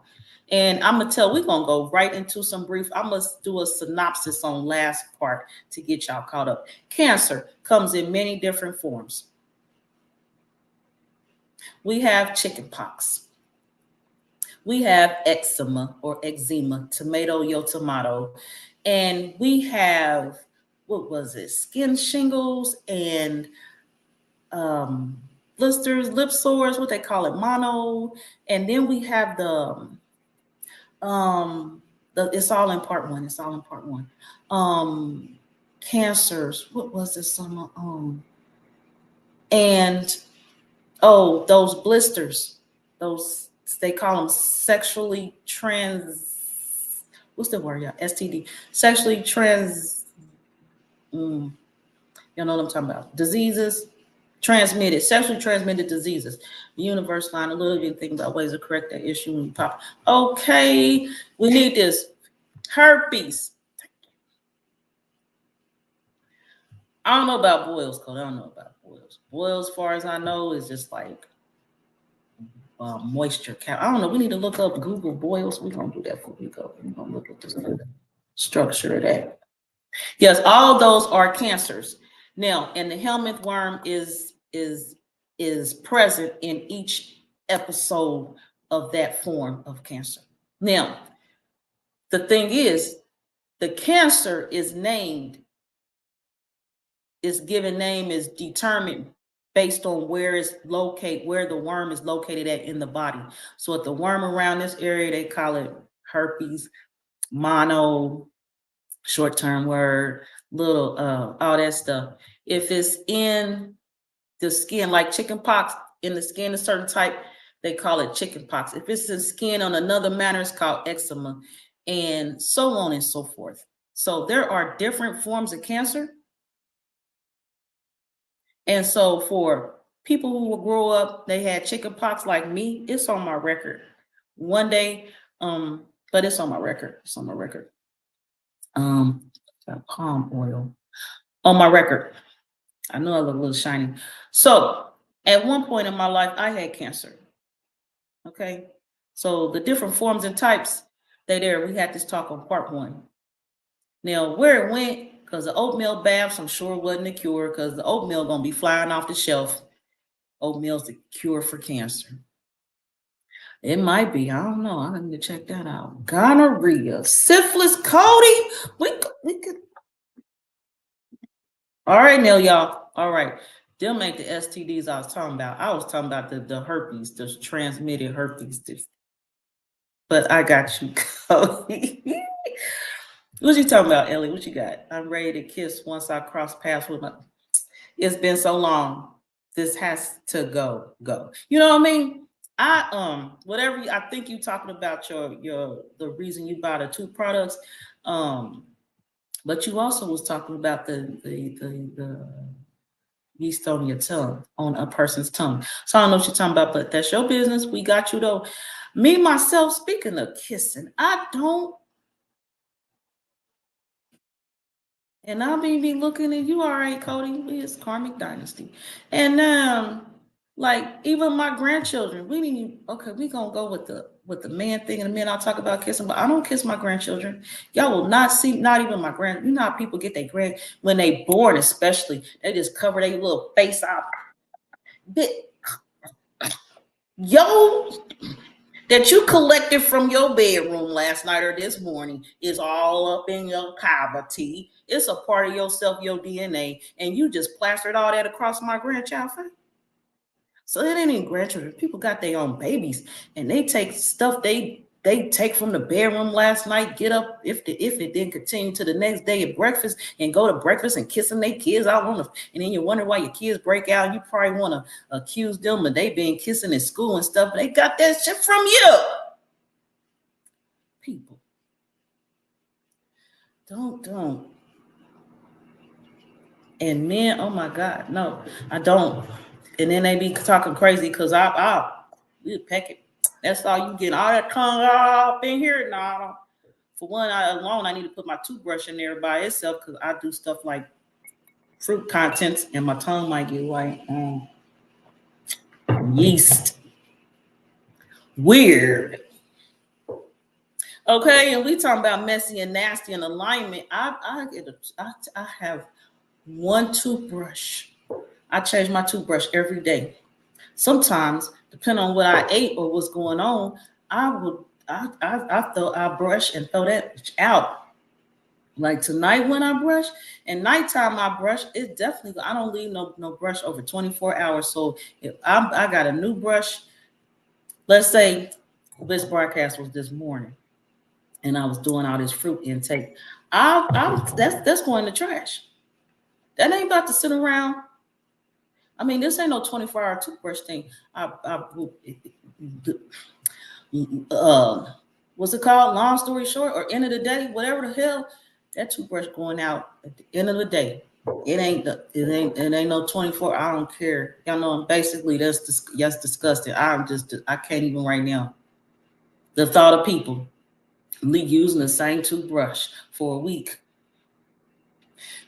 And I'm gonna we're gonna go right into some brief. I must do a synopsis on last part to get y'all caught up. Cancer comes in many different forms. We have chickenpox. We have eczema or eczema, tomato, yo tomato. And we have, what was it? Skin shingles and blisters, lip sores, what they call it, mono. And then we have it's all in part 1. Cancers, what was this? And those blisters, those, they call them sexually what's the word, yeah? STD, sexually you know what I'm talking about? Diseases, sexually transmitted diseases. The universe line a little bit thinking about ways to correct that issue when you pop. Okay, we need this. Herpes. I don't know about boils, Code. I don't know about boils. Boils, as far as I know, is just like moisture count. I don't know. We need to look up Google boils. We're gonna do that before we go. We're gonna look at the structure of that. Yes, all those are cancers. Now, and the helminth worm is present in each episode of that form of cancer. Now, the thing is, the cancer is named, its given name is determined based on where it's located, where the worm is located at in the body. So if the worm around this area, they call it herpes, mono, short-term word, little, all that stuff. If it's in the skin, like chicken pox, in the skin, a certain type, they call it chicken pox. If it's in skin on another manner, it's called eczema, and so on and so forth. So there are different forms of cancer. And so for people who will grow up, they had chicken pox like me, it's on my record. One day, but it's on my record. It's on my record. Palm oil on my record. I know I look a little shiny. So at one point in my life, I had cancer. Okay. So the different forms and types, we had this talk on part 1. Now, where it went, because the oatmeal baths, I'm sure wasn't a cure, because the oatmeal gonna be flying off the shelf. Oatmeal's the cure for cancer. It might be. I don't know. I need to check that out. Gonorrhea, syphilis, Cody. We could. All right, now, y'all. All right. Them ain't the STDs I was talking about. I was talking about the herpes, the transmitted herpes. But I got you, Cody. What you talking about, Ellie? What you got? I'm ready to kiss once I cross paths with my. It's been so long. This has to go. You know what I mean? Whatever I think you talking about the reason you bought the two products. But you also was talking about the yeast on your tongue, on a person's tongue. So I don't know what you're talking about, but that's your business. We got you though. Me, myself, speaking of kissing, I don't. And I'll be looking at you, all right, Cody. It's Karmic Dynasty. And like even my grandchildren, we gonna go with the man thing, and the men I'll talk about kissing, but I don't kiss my grandchildren. Y'all will not see, not even my grand, you know how people get their grand when they born, especially, they just cover their little face out. Yo, that you collected from your bedroom last night or this morning is all up in your cavity. It's a part of yourself, your DNA, and you just plastered all that across my grandchild face. So it ain't even grandchildren. People got their own babies, and they take stuff they take from the bedroom last night, get up if it didn't continue to the next day at breakfast and go to breakfast and kissing their kids out on the, and then you wonder why your kids break out. You probably want to accuse them of they been kissing in school and stuff. They got that shit from you. People. Don't. And men, oh my God, no, I don't. And then they be talking crazy because we peck it. That's all you get. All that tongue up in here. No. For one, I need to put my toothbrush in there by itself because I do stuff like fruit contents and my tongue might get like yeast. Weird. Okay, and we talking about messy and nasty and alignment. I have one toothbrush. I change my toothbrush every day. Sometimes, depending on what I ate or what's going on, I brush and throw that out. Like tonight when I brush, and nighttime I brush, it definitely, I don't leave no brush over 24 hours. So if I got a new brush, let's say this broadcast was this morning and I was doing all this fruit intake, that's going in the trash. That ain't about to sit around. I mean, this ain't no 24-hour toothbrush thing. What's it called? Long story short, or end of the day, whatever the hell, that toothbrush going out at the end of the day. It ain't no 24. I don't care. Y'all know, basically that's disgusting. I can't even right now. The thought of people using the same toothbrush for a week.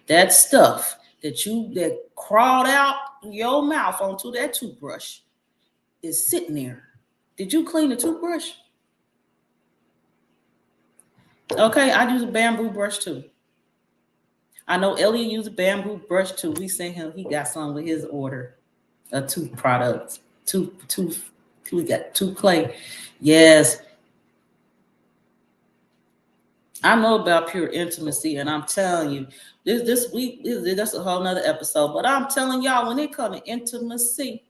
That stuff that crawled out your mouth onto that toothbrush is sitting there. Did you clean the toothbrush? Okay, I use a bamboo brush too. I know Elliot used a bamboo brush too. We sent him, he got some with his order of tooth products. We got tooth clay. Yes. I know about pure intimacy, and I'm telling you, this week, that's a whole nother episode. But I'm telling y'all, when it comes to intimacy,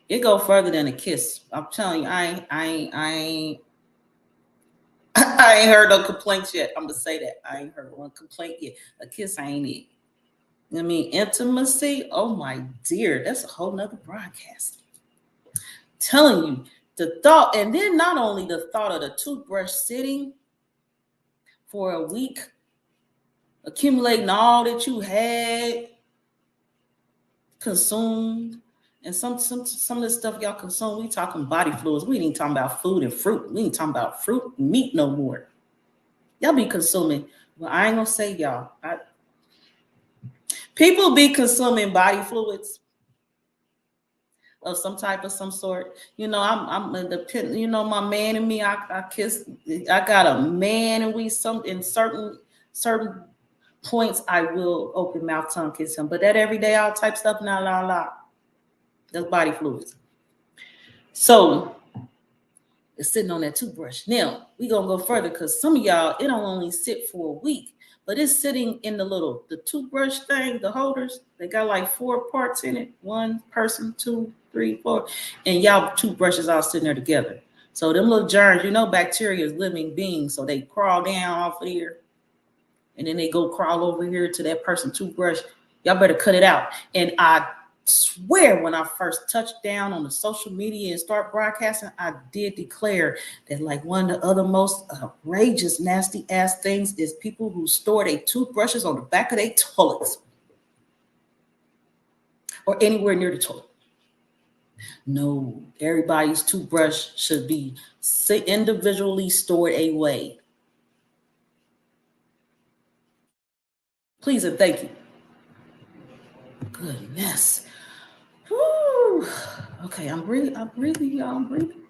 it go further than a kiss. I'm telling you, I ain't heard no complaints yet. I'm gonna say that. I ain't heard one complaint yet. A kiss ain't it. I mean, intimacy, oh my dear, that's a whole nother broadcast. I'm telling you, the thought, and then not only the thought of the toothbrush sitting for a week, accumulating all that you had consumed, and some of the stuff y'all consume, we talking body fluids. We ain't talking about food and fruit. We ain't talking about fruit and meat no more. Y'all be consuming. Well, I ain't gonna say y'all. People be consuming body fluids of some sort. You know, I'm independent. You know, my man and me, I kiss. I got a man, and we some in certain points I will open mouth tongue kiss him, but that everyday all type stuff, nah. That's body fluids. So it's sitting on that toothbrush. Now we gonna go further because some of y'all it don't only sit for a week, but it's sitting in the toothbrush thing, the holders. They got like 4 parts in it. 1 person, 2, 3, 4, and y'all toothbrushes all sitting there together. So them little germs, you know, bacteria is living beings, so they crawl down off of here, and then they go crawl over here to that person toothbrush. Y'all better cut it out. And I swear when I first touched down on the social media and start broadcasting, I did declare that like one of the other most outrageous, nasty ass things is people who store their toothbrushes on the back of their toilets or anywhere near the toilet. No, everybody's toothbrush should be individually stored away. Please and thank you. Goodness. Whew. Okay, I'm breathing, y'all. I'm breathing.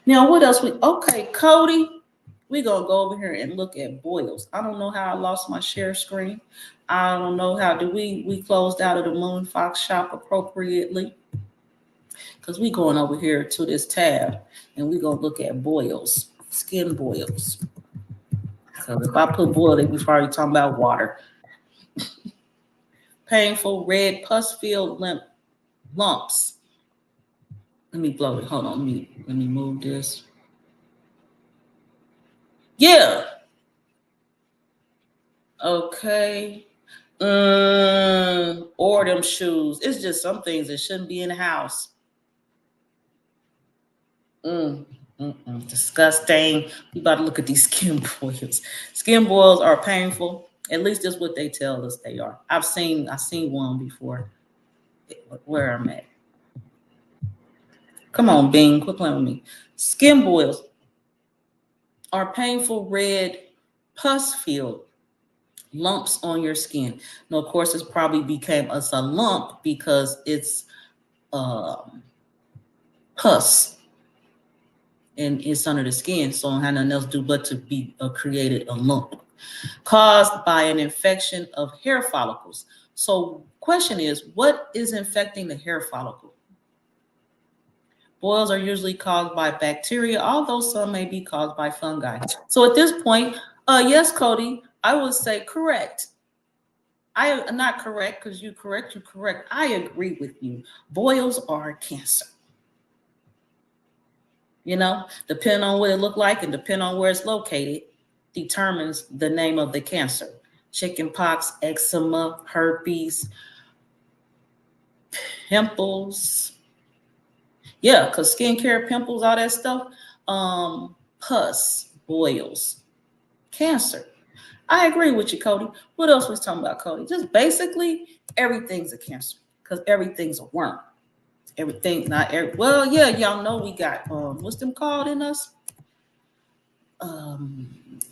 Now, what else okay, Cody, we gonna go over here and look at boils. I don't know how I lost my share screen. I don't know how we closed out of the Moon Fox shop appropriately. Because we going over here to this tab and we gonna look at boils, skin boils. Because if I put boil, they be probably talking about water. Painful red pus-filled lumps. Let me blow it. Hold on. Let me move this. Yeah. Okay. Or them shoes. It's just some things that shouldn't be in the house. Disgusting. We about to look at these skin boils. Skin boils are painful. At least that's what they tell us they are. I've seen one before. Where I'm at. Come on, Bing, quit playing with me. Skin boils are painful red pus-filled lumps on your skin. Now, of course, it's probably became us a lump because it's pus and it's under the skin, so I don't have nothing else to do but to be created a lump caused by an infection of hair follicles. So question is, what is infecting the hair follicle? Boils are usually caused by bacteria, although some may be caused by fungi. So at this point, yes, Cody, I would say correct. I am not correct because you're correct. I agree with you. Boils are cancer. You know, depending on what it look like and depending on where it's located, determines the name of the cancer. Chickenpox, eczema, herpes, pimples. Yeah, because skincare, pimples, all that stuff, pus, boils, cancer. I agree with you, Cody. What else was talking about, Cody? Just basically everything's a cancer because everything's a worm. Everything, not every. Well, yeah, y'all know we got what's them called in us?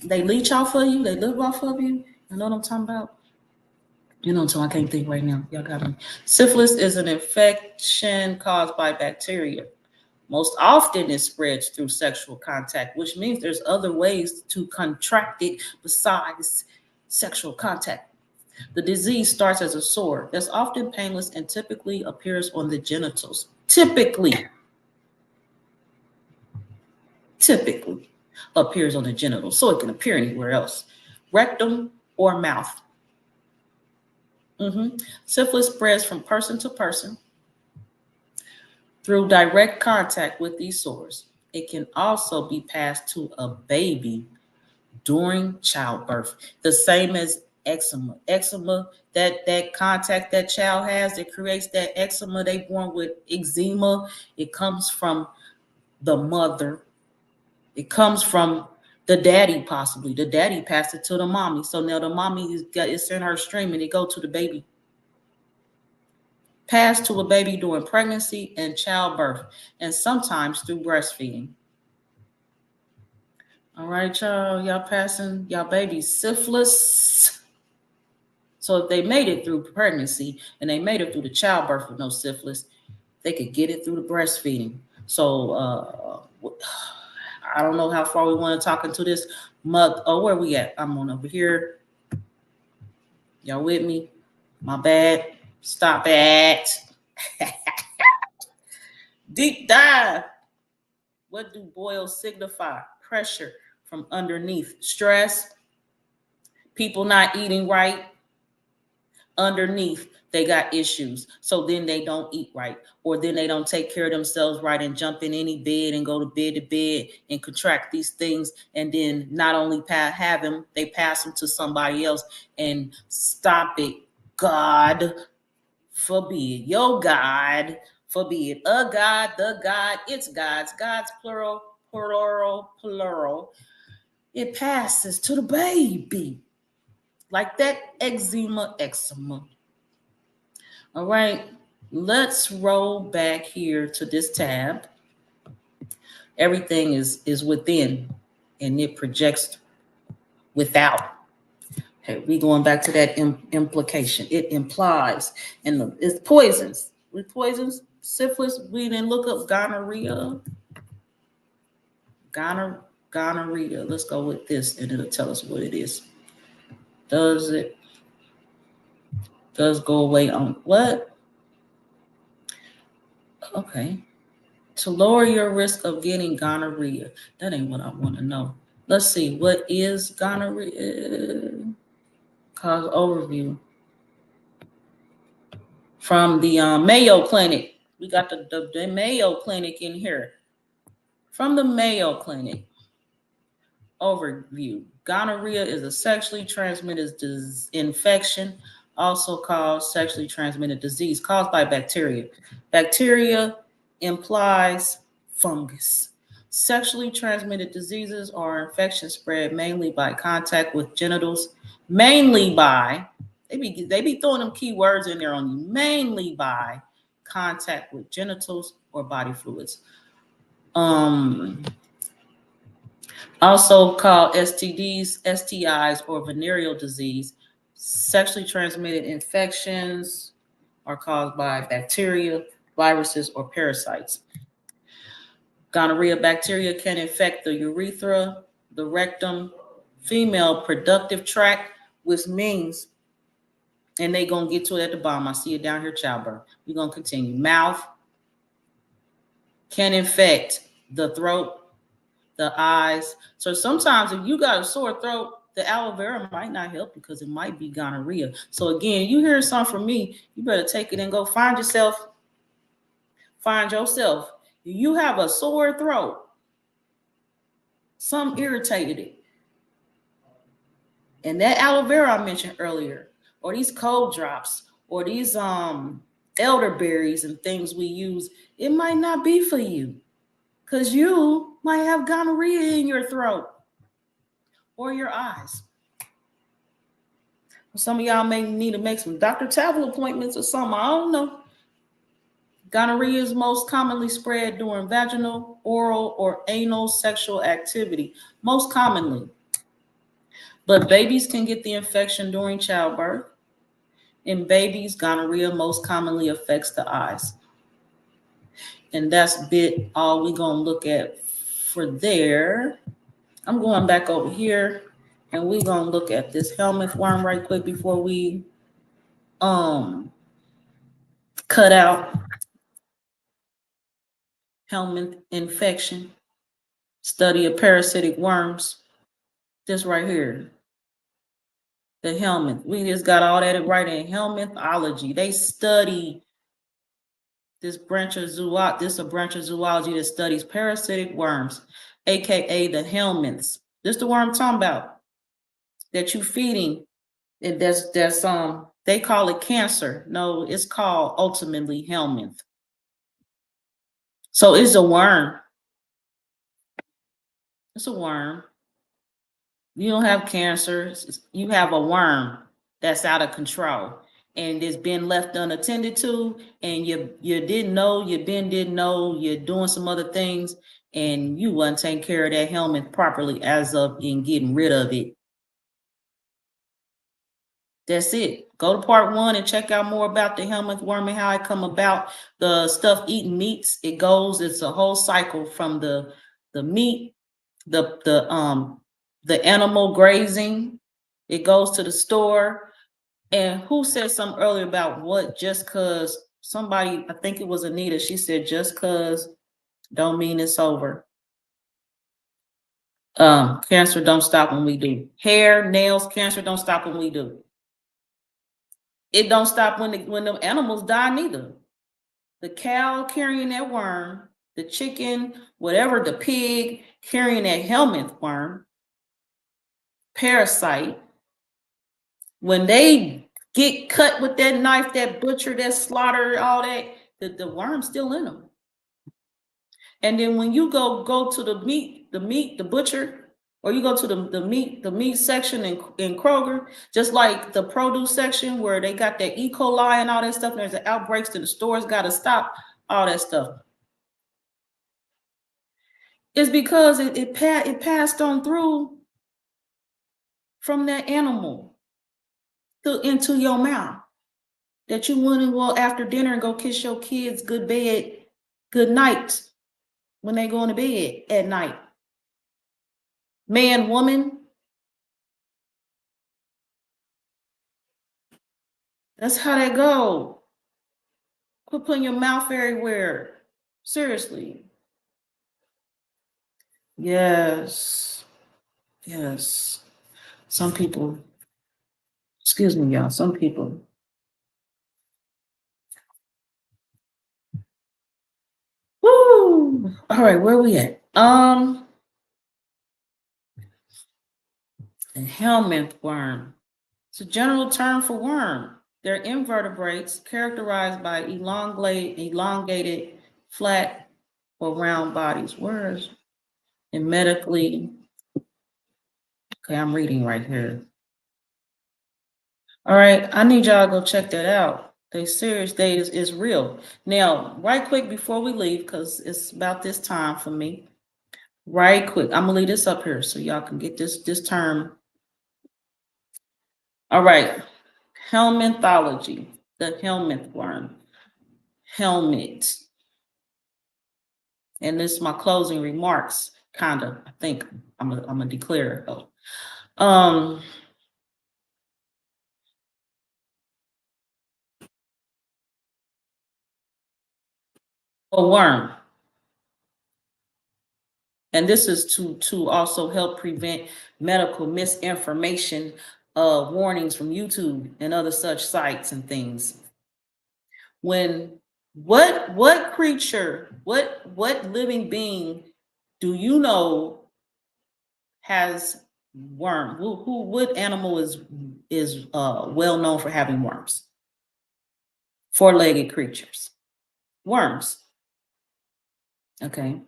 They leech off of you. They live off of you. You know what I'm talking about? You know what I'm talking about? I can't think right now. Y'all got me. Syphilis is an infection caused by bacteria. Most often it spreads through sexual contact, which means there's other ways to contract it besides sexual contact. The disease starts as a sore that's often painless and typically appears on the genitals. Typically appears on the genitals, so it can appear anywhere else. Rectum or mouth. Syphilis spreads from person to person through direct contact with these sores. It can also be passed to a baby during childbirth, the same as eczema. Eczema, that contact that child has that creates that eczema, they born with eczema. It comes from the mother. It comes from the daddy, possibly. The daddy passed it to the mommy. So now the mommy is in her stream and it go to the baby. Passed to a baby during pregnancy and childbirth, and sometimes through breastfeeding. All right, y'all passing y'all babies syphilis. So if they made it through pregnancy and they made it through the childbirth with no syphilis, they could get it through the breastfeeding. So I don't know how far we want to talk into this. Oh, where we at? I'm on over here. Y'all with me? My bad. Stop it. Deep dive. What do boils signify? Pressure from underneath. Stress. People not eating right. Underneath, they got issues. So then they don't eat right, or then they don't take care of themselves right and jump in any bed and go to bed and contract these things. And then not only have them, they pass them to somebody else. And stop it. God forbid. Your God forbid. A God, the God, it's God's. God's plural, plural, plural. It passes to the baby. Like that eczema. All right, let's roll back here to this tab. Everything is within, and it projects without. Okay, we going back to that implication. It implies, and it's poisons. With poisons, syphilis, we didn't look up gonorrhea. Gonorrhea. Let's go with this, and it'll tell us what it is. Does go away on what? Okay. To lower your risk of getting gonorrhea. That ain't what I want to know. Let's see. What is gonorrhea? Cause overview. From the Mayo Clinic. We got the Mayo Clinic in here. From the Mayo Clinic. Overview. Gonorrhea is a sexually transmitted infection, also called sexually transmitted disease, caused by bacteria. Bacteria implies fungus. Sexually transmitted diseases are infections spread mainly by contact with genitals, mainly by, they be throwing them key words in there on you, mainly by contact with genitals or body fluids. Also called STDs, STIs, or venereal disease. Sexually transmitted infections are caused by bacteria, viruses, or parasites. Gonorrhea bacteria can infect the urethra, the rectum, female productive tract, which means, and they gonna get to it at the bottom. I see it down here, childbirth. We're gonna continue. Mouth can infect the throat, the eyes. So sometimes if you got a sore throat, the aloe vera might not help because it might be gonorrhea. So again, you hear something from me, you better take it and go find yourself. Find yourself. You have a sore throat. Some irritated it. And that aloe vera I mentioned earlier, or these cold drops, or these elderberries and things we use, it might not be for you. Because you might have gonorrhea in your throat or your eyes. Some of y'all may need to make some Dr. Tavil appointments or something. I don't know. Gonorrhea is most commonly spread during vaginal, oral, or anal sexual activity. Most commonly. But babies can get the infection during childbirth. In babies, gonorrhea most commonly affects the eyes. And that's all we're going to look at for there. I'm going back over here, and we're going to look at this helminth worm right quick before we cut out helminth infection. Study of parasitic worms. This right here. The helminth. We just got all that right in helminthology. They study this branch of zoology. This is a branch of zoology that studies parasitic worms, aka the helminths. This is the worm I'm talking about that you feeding. And that's they call it cancer. No, it's called ultimately helminth. So it's a worm. It's a worm. You don't have cancer. You have a worm that's out of control and it's been left unattended to, and you didn't know, didn't know, you're doing some other things, and you wasn't taking care of that helminth properly as of in getting rid of it. That's it. Go to part 1 and check out more about the helminth worm and how it come about. The stuff eating meats, it's a whole cycle from the meat, the animal grazing. It goes to the store. And who said something earlier about what just cause somebody, I think it was Anita, she said just cause don't mean it's over. Cancer don't stop when we do. Hair, nails, cancer don't stop when we do. It don't stop when the animals die neither. The cow carrying that worm, the chicken, whatever, the pig carrying that helminth worm, parasite, when they get cut with that knife, that butcher, that slaughter, all that, the worm's still in them. And then when you go to the butcher, or you go to the meat section in Kroger, just like the produce section where they got that E. coli and all that stuff, and there's an outbreaks to the stores got to stop all that stuff. It's because it passed on through from that animal into your mouth, that you went and after dinner and go kiss your kids good night when they go to bed at night. Man, woman, that's how that go. Quit putting your mouth everywhere. Seriously. Yes. Some people, excuse me, y'all, some people. Woo! All right, where we at? The helminth worm. It's a general term for worm. They're invertebrates characterized by elongated, flat, or round bodies. Words and medically. Okay, I'm reading right here. All right, I need y'all to go check that out. They serious, is real. Now, right quick before we leave, because it's about this time for me. Right quick, I'm gonna leave this up here so y'all can get this term. All right, helminthology, the helminth worm, helmet. And this is my closing remarks, kind of. I think I'm gonna declare it though. A worm. And this is to also help prevent medical misinformation, warnings from YouTube and other such sites and things. When what creature, what living being do you know has worm? What animal is well known for having worms? Four-legged creatures, worms. Okay.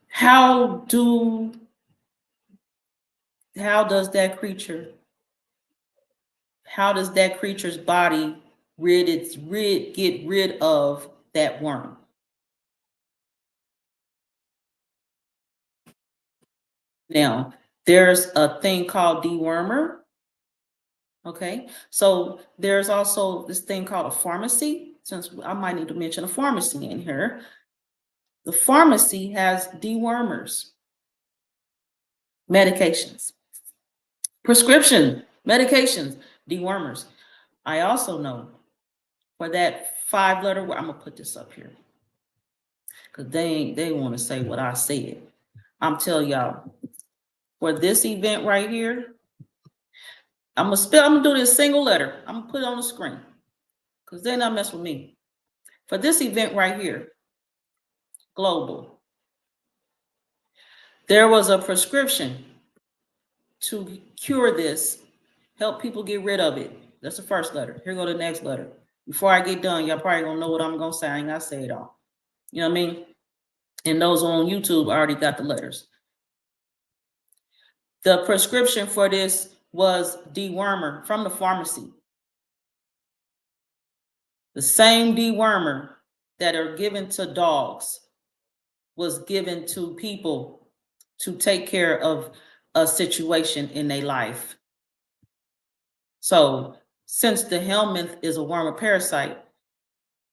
How does that creature's body get rid of that worm? Now, there's a thing called dewormer. Okay, so there's also this thing called a pharmacy. Since I might need to mention a pharmacy in here. The pharmacy has dewormers, medications, prescription medications, dewormers. I also know for that 5-letter word, I'm gonna put this up here because they want to say what I said. I'm telling y'all, for this event right here, I'm gonna do this single letter. I'm gonna put it on the screen because they're not mess with me. For this event right here, global, there was a prescription to cure this, help people get rid of it. That's the first letter. Here go the next letter. Before I get done, y'all probably gonna know what I'm gonna say. I ain't gotta say it all. You know what I mean? And those on YouTube already got the letters. The prescription for this was dewormer from the pharmacy. The same dewormer that are given to dogs was given to people to take care of a situation in their life. So since the helminth is a worm or parasite,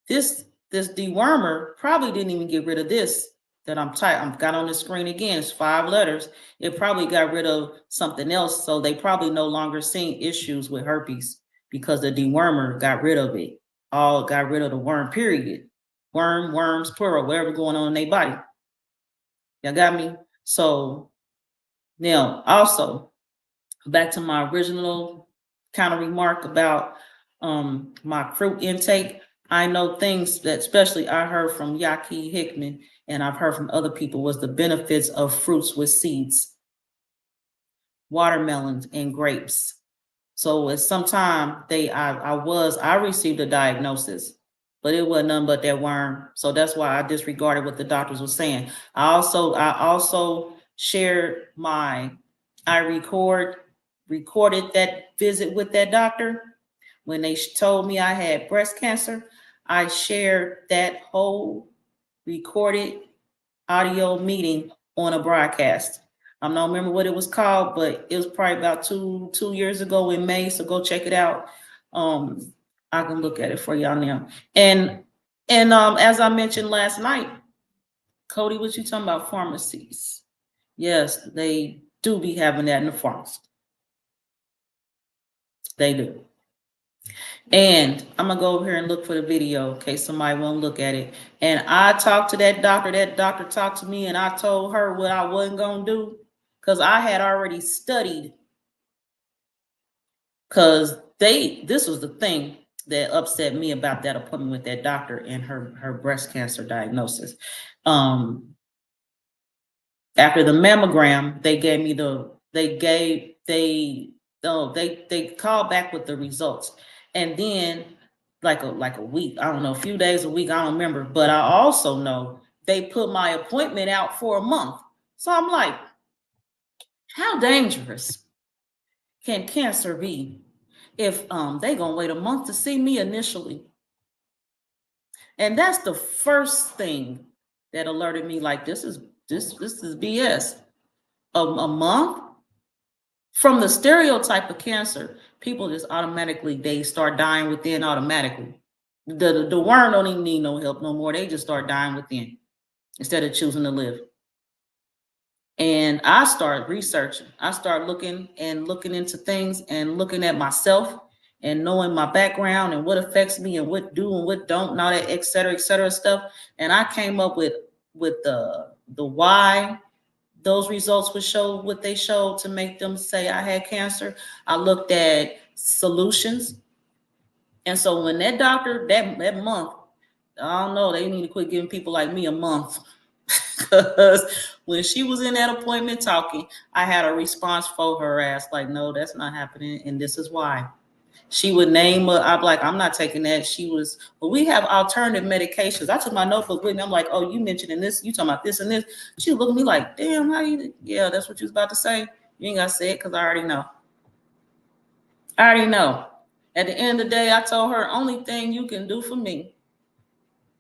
this dewormer probably didn't even get rid of this that I'm got on the screen again. It's 5 letters. It probably got rid of something else. So they probably no longer seeing issues with herpes because the dewormer got rid of it. All got rid of the worm, period. Worms, plural, whatever going on in their body. Y'all got me? So now also back to my original kind of remark about my fruit intake. I know things that especially I heard from Yaki Hickman and I've heard from other people was the benefits of fruits with seeds, watermelons and grapes. So at some time I received a diagnosis, but it wasn't nothing but that worm. So that's why I disregarded what the doctors were saying. I also shared I recorded that visit with that doctor. When they told me I had breast cancer, I shared that whole recorded audio meeting on a broadcast. I don't remember what it was called, but it was probably about two years ago in May. So go check it out. I can look at it for y'all now. And as I mentioned last night, Cody, what you talking about? Pharmacies? Yes, they do be having that in the pharmacy. They do. And I'm gonna go over here and look for the video in case somebody won't look at it. And I talked to that doctor. That doctor talked to me, and I told her what I wasn't gonna do because I had already studied. Because this was the thing that upset me about that appointment with that doctor and her breast cancer diagnosis. After the mammogram, they gave me they called back with the results. And then like a week, I don't know, a few days, a week, I don't remember. But I also know they put my appointment out for a month. So I'm like, how dangerous can cancer be if they gonna wait a month to see me initially? And that's the first thing that alerted me, like this is BS. A month? From the stereotype of cancer, people just automatically, they start dying within automatically. The worm don't even need no help no more. They just start dying within instead of choosing to live. And I started researching. I started looking into things and looking at myself and knowing my background and what affects me and what do and what don't and all that, et cetera stuff. And I came up with the why those results would show what they showed to make them say I had cancer. I looked at solutions. And so when that doctor, that month, I don't know, they need to quit giving people like me a month. Because when she was in that appointment talking, I had a response for her ass, like, no, that's not happening. And this is why. She would name I'm like, I'm not taking that. She was, well, we have alternative medications. I took my notebook with me. I'm like, oh, you mentioned in this, you talking about this and this. She looked at me like, damn, how you, yeah, that's what you was about to say. You ain't got to say it because I already know. I already know. At the end of the day, I told her, only thing you can do for me,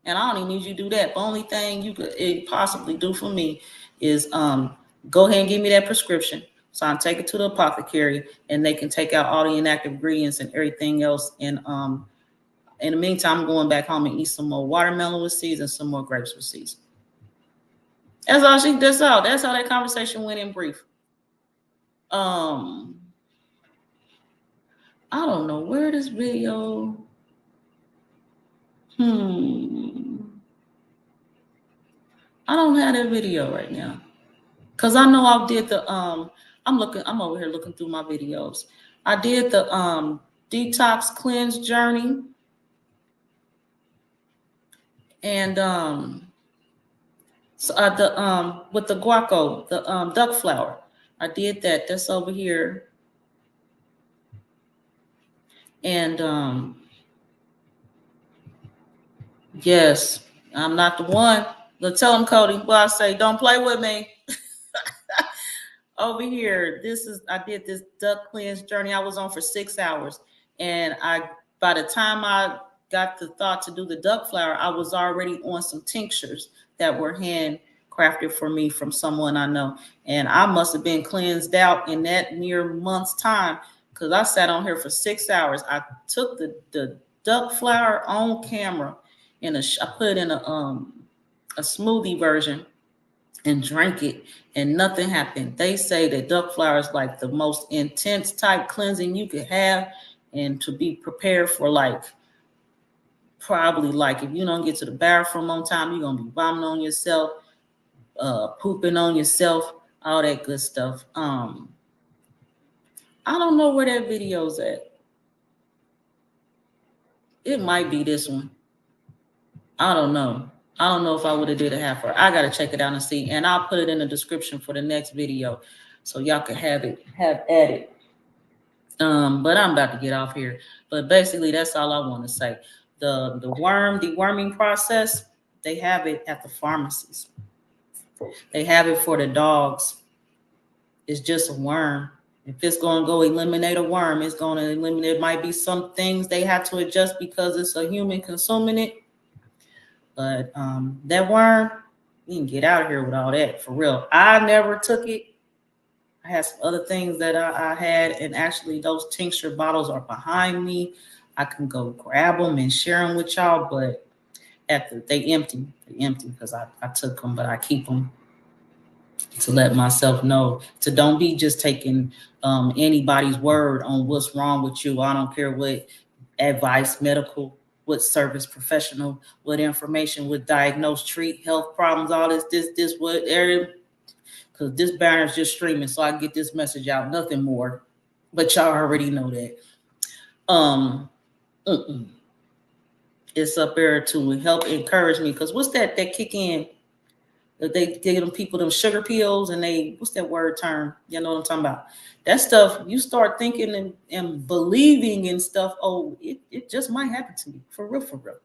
and I don't even need you to do that, but only thing you could possibly do for me is go ahead and give me that prescription. So I'll take it to the apothecary and they can take out all the inactive ingredients and everything else. And in the meantime, I'm going back home and eat some more watermelon with seeds and some more grapes with seeds. That's all that's how that conversation went in brief. I don't know where this video. I don't have that video right now. Cause I know I did the I'm over here looking through my videos. I did the detox cleanse journey. And so with the guaco, the duck flower. I did that. That's over here. And yes, I'm not the one. Let's tell him, Cody. Well, I say, don't play with me. Over here, I did this duck cleanse journey. I was on for 6 hours. And by the time I got the thought to do the duck flower, I was already on some tinctures that were handcrafted for me from someone I know. And I must have been cleansed out in that mere month's time. because I sat on here for 6 hours. I took the duck flour on camera and I put it in a smoothie version and drank it, and nothing happened. They say that duck flour is like the most intense type cleansing you could have, and to be prepared for like probably like if you don't get to the bathroom on time, you're gonna be vomiting on yourself, pooping on yourself, all that good stuff. I don't know where that video's at. It might be this one. I don't know. I don't know if I would have did a half hour. I gotta check it out and see, and I'll put it in the description for the next video, so y'all can have at it. But I'm about to get off here. But basically, that's all I want to say. The deworming process, they have it at the pharmacies. They have it for the dogs. It's just a worm. If it's going to go eliminate a worm, it's going to eliminate. It might be some things they have to adjust because it's a human consuming it. But that worm, you can get out of here with all that, for real. I never took it. I had some other things that I had, and actually those tincture bottles are behind me. I can go grab them and share them with y'all, but they empty because I took them, but I keep them to let myself know, to don't be just taking anybody's word on what's wrong with you. I don't care what advice, medical, what service, professional, what information, what diagnose, treat, health problems, all this, what area. Because this banner's just streaming, so I get this message out, nothing more. But y'all already know that. It's up there to help encourage me. Because what's that kick in? That they give them people them sugar pills, and what's that word term? You know what I'm talking about? That stuff, you start thinking and believing in stuff. Oh, it just might happen to me. For real.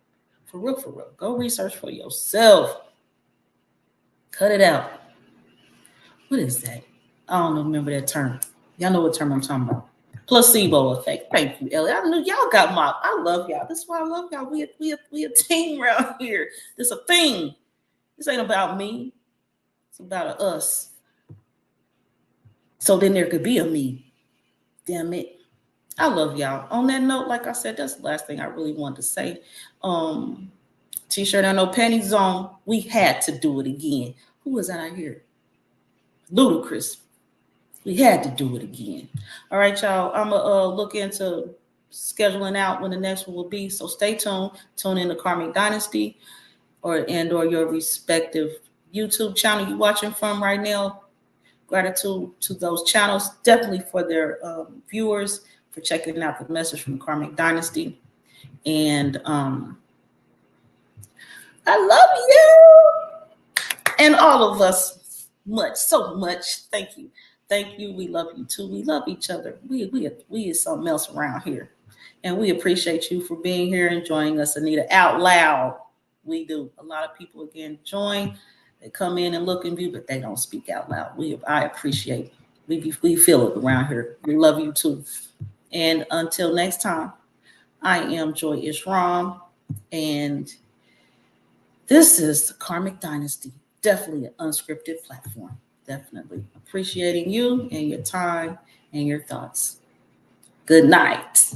Go research for yourself. Cut it out. What is that? I don't remember that term. Y'all know what term I'm talking about. Placebo effect. Thank you, Ellie. I know y'all got I love y'all. That's why I love y'all. We a team around here. This a thing. This ain't about me. It's about us. So then there could be a me. Damn it. I love y'all. On that note, like I said, that's the last thing I really wanted to say. T-shirt, No Panties Zone. We had to do it again. Who was that out here? Ludicrous. We had to do it again. All right, y'all. I'm gonna look into scheduling out when the next one will be. So stay tuned. Tune in to Karmic Dynasty or your respective YouTube channel you're watching from right now. Gratitude to those channels, definitely for their viewers, for checking out the message from Karmic Dynasty. And I love you and all of us so much. Thank you. We love you too. We love each other. We is something else around here. And we appreciate you for being here and joining us, Anita, out loud. We do. A lot of people, again, join. They come in and look and view, but they don't speak out loud. I appreciate it. We feel it around here. We love you too. And until next time, I am Joy Ishram, and this is the Karmic Dynasty. Definitely an unscripted platform. Definitely appreciating you and your time and your thoughts. Good night.